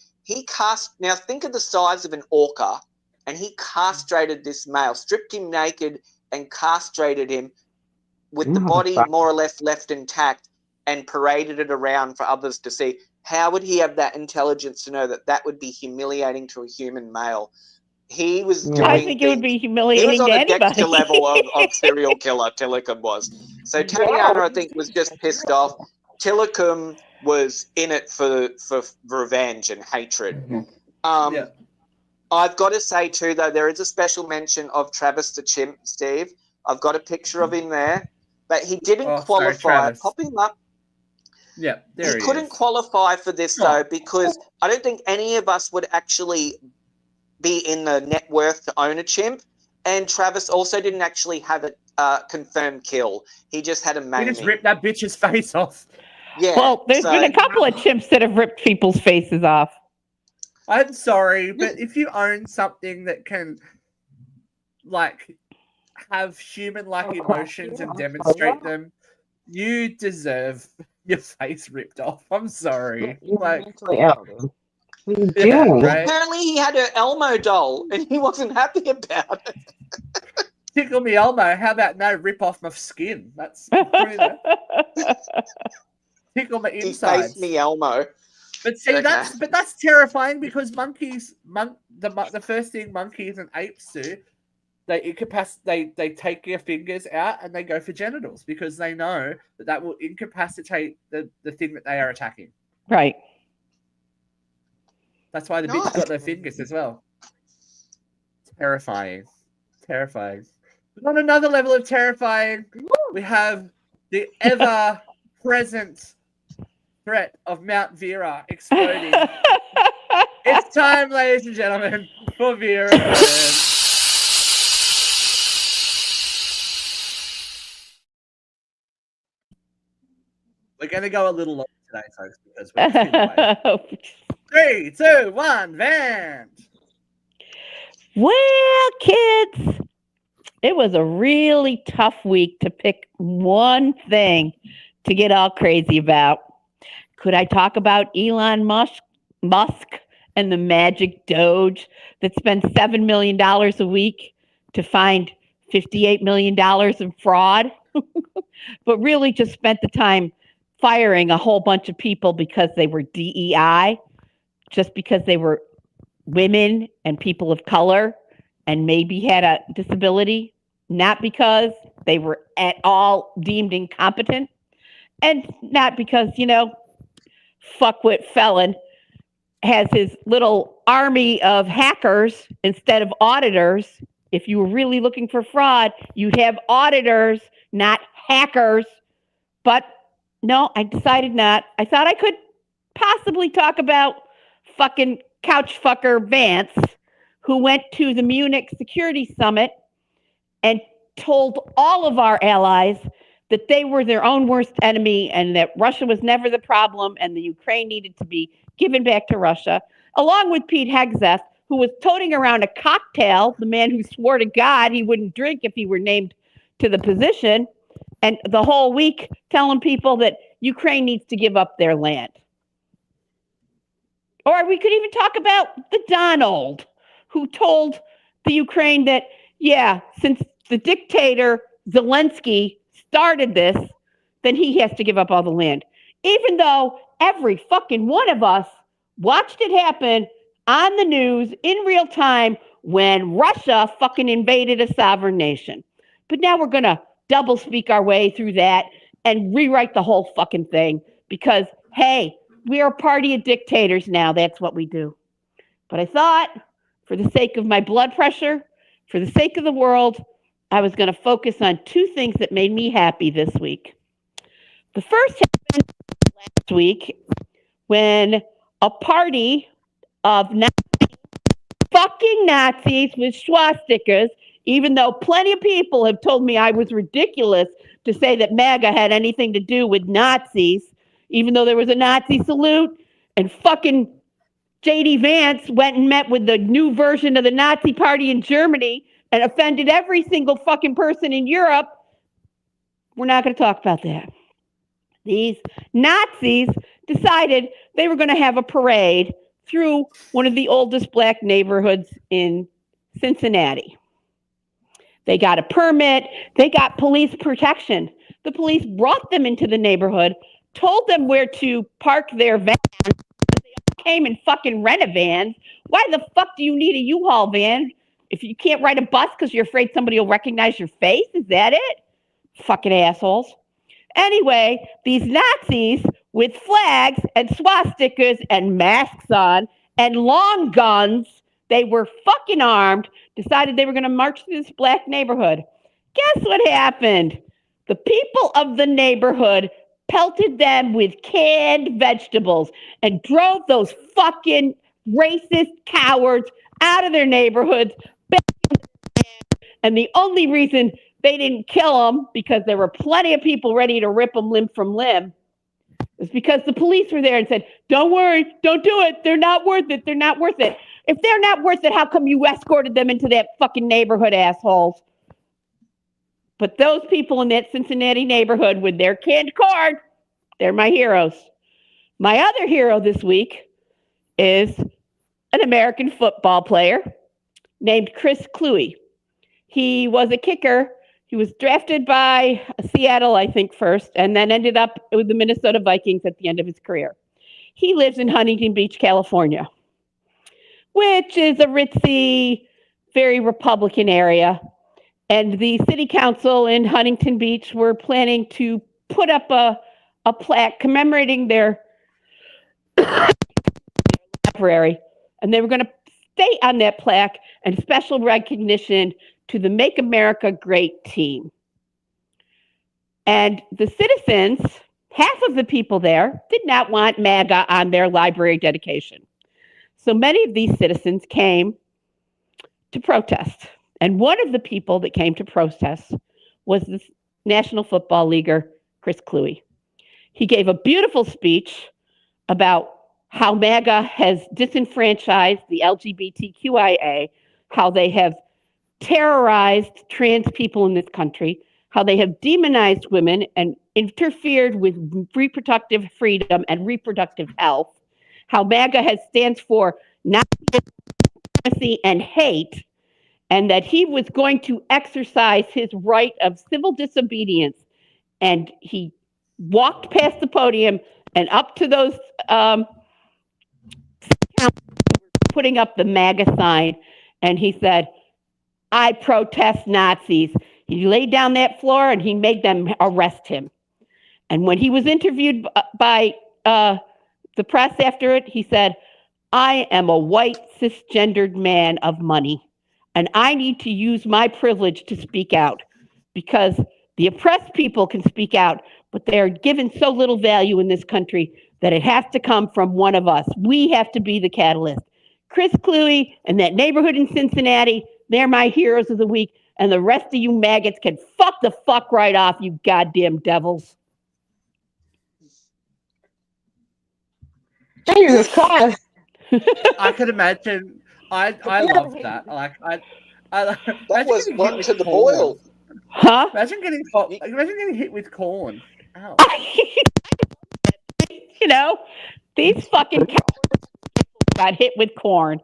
now think of the size of an orca, and he castrated this male, stripped him naked and castrated him with the body more or less left intact and paraded it around for others to see. How would he have that intelligence to know that that would be humiliating to a human male? He was doing I think it would be humiliating. He was on to the anybody. Dexter level of serial killer, Tilikum was. So Tatiana, I think, was just pissed off. Tilikum was in it for revenge and hatred. I've got to say, too, though, there is a special mention of Travis the chimp, Steve. I've got a picture of him there. But he didn't qualify. Pop him up. Yeah, there he couldn't qualify for this, though, because I don't think any of us would actually be in the net worth to own a chimp. And Travis also didn't actually have a confirmed kill. He just had a maiming. He just ripped that bitch's face off. Yeah. Well, there's been a couple of chimps that have ripped people's faces off. I'm sorry, but if you own something that can, have human-like emotions and demonstrate them, you deserve your face ripped off. I'm sorry. Apparently he had an Elmo doll and he wasn't happy about it. Tickle me Elmo. How about no rip off my skin? That's tickle my insides. He me Elmo. But see, that's terrifying because the first thing monkeys and apes do, they take their fingers out and they go for genitals because they know that will incapacitate the thing that they are attacking. Right. That's why the bitch got their fingers as well. Terrifying. But on another level of terrifying, we have the ever-present threat of Mount Vera exploding. It's time, ladies and gentlemen, for Vera. We're going to go a little long today, folks, because we're away. 3, 2, 1, Van. Well, kids, it was a really tough week to pick one thing to get all crazy about. Could I talk about Elon Musk and the magic Doge that spends $7 million a week to find $58 million in fraud, but really just spent the time firing a whole bunch of people because they were DEI, just because they were women and people of color and maybe had a disability, not because they were at all deemed incompetent, and not because, fuckwit felon has his little army of hackers instead of auditors. If you were really looking for fraud, you'd have auditors, not hackers. But no, I decided not. I thought I could possibly talk about fucking couch fucker Vance, who went to the Munich Security Summit and told all of our allies that they were their own worst enemy and that Russia was never the problem and the Ukraine needed to be given back to Russia, along with Pete Hegseth, who was toting around a cocktail, the man who swore to God he wouldn't drink if he were named to the position, and the whole week telling people that Ukraine needs to give up their land. Or we could even talk about the Donald, who told the Ukraine that, yeah, since the dictator Zelensky started this, then he has to give up all the land. Even though every fucking one of us watched it happen on the news in real time when Russia fucking invaded a sovereign nation. But now we're going to double speak our way through that and rewrite the whole fucking thing because, hey, we are a party of dictators now. That's what we do. But I thought, for the sake of my blood pressure, for the sake of the world, I was going to focus on two things that made me happy this week. The first happened last week when a party of fucking Nazis with swastikas, even though plenty of people have told me I was ridiculous to say that MAGA had anything to do with Nazis, even though there was a Nazi salute, and fucking J.D. Vance went and met with the new version of the Nazi party in Germany and offended every single fucking person in Europe. We're not going to talk about that. These Nazis decided they were going to have a parade through one of the oldest black neighborhoods in Cincinnati. They got a permit. They got police protection. The police brought them into the neighborhood, told them where to park their vans. They all came in fucking rent-a-vans. Why the fuck do you need a U-Haul van if you can't ride a bus because you're afraid somebody will recognize your face? Is that it? Fucking assholes. Anyway, these Nazis with flags and swastikas and masks on and long guns, they were fucking armed, decided they were going to march through this black neighborhood. Guess what happened? The people of the neighborhood pelted them with canned vegetables and drove those fucking racist cowards out of their neighborhoods. And the only reason they didn't kill them, because there were plenty of people ready to rip them limb from limb, is because the police were there and said, don't worry, don't do it. They're not worth it. They're not worth it. If they're not worth it, how come you escorted them into that fucking neighborhood, assholes? But those people in that Cincinnati neighborhood with their canned corn, they're my heroes. My other hero this week is an American football player named Chris Cluey. He was a kicker. He was drafted by Seattle, I think, first, and then ended up with the Minnesota Vikings at the end of his career. He lives in Huntington Beach, California, which is a ritzy, very Republican area. And the city council in Huntington Beach were planning to put up a plaque commemorating their library. And they were going to state on that plaque and special recognition to the Make America Great team. And the citizens, half of the people there, did not want MAGA on their library dedication. So many of these citizens came to protest. And one of the people that came to protest was this National Football Leaguer, Chris Cluey. He gave a beautiful speech about how MAGA has disenfranchised the LGBTQIA, how they have terrorized trans people in this country, how they have demonized women and interfered with reproductive freedom and reproductive health, how MAGA stands for Nazi and hate, and that he was going to exercise his right of civil disobedience. And he walked past the podium and up to those putting up the MAGA sign, and he said, "I protest Nazis." He laid down that floor and he made them arrest him. And when he was interviewed by the press after it, he said, "I am a white cisgendered man of money, and I need to use my privilege to speak out because the oppressed people can speak out, but they are given so little value in this country that it has to come from one of us. We have to be the catalyst." Chris Cluey and that neighborhood in Cincinnati, they're my heroes of the week, and the rest of you maggots can fuck the fuck right off, you goddamn devils. Jesus Christ. I could imagine. I love that. Like That imagine was getting one hit to with the corn. boil. Huh? Imagine getting hot. Imagine getting hit with corn. Ow. You know, these fucking got hit with corn.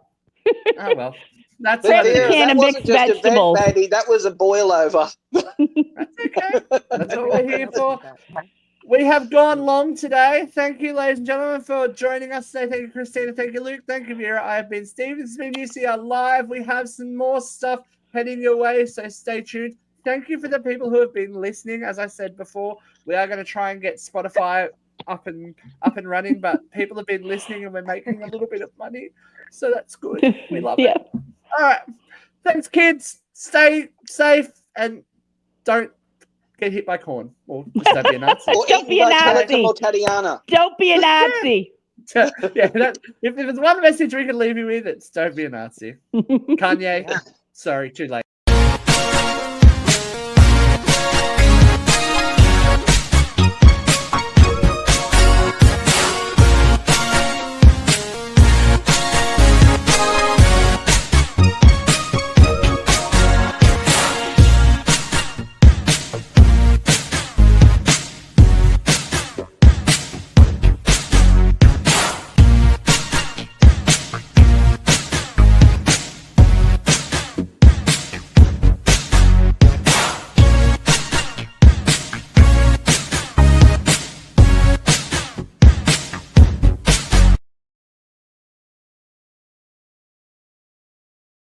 Oh well. That's But what it Vera, is. can that of wasn't mixed just vegetables. a vent, baby. That was a boil over. That's okay. That's what we're here for. We have gone long today. Thank you, ladies and gentlemen, for joining us today. Thank you, Christina. Thank you, Luke. Thank you, Vera. I have been Steve. This has been UCR Live. We have some more stuff heading your way, so stay tuned. Thank you for the people who have been listening. As I said before, we are going to try and get Spotify up and running, but people have been listening and we're making a little bit of money, so that's good. We love it. All right. Thanks, kids. Stay safe and don't get hit by corn. Or just don't be a Nazi. Or Don't eaten be a by Nazi. Telecom or Tatiana. Don't be a Nazi. Yeah, if there's one message we can leave you with, it's don't be a Nazi. Kanye, sorry, too late.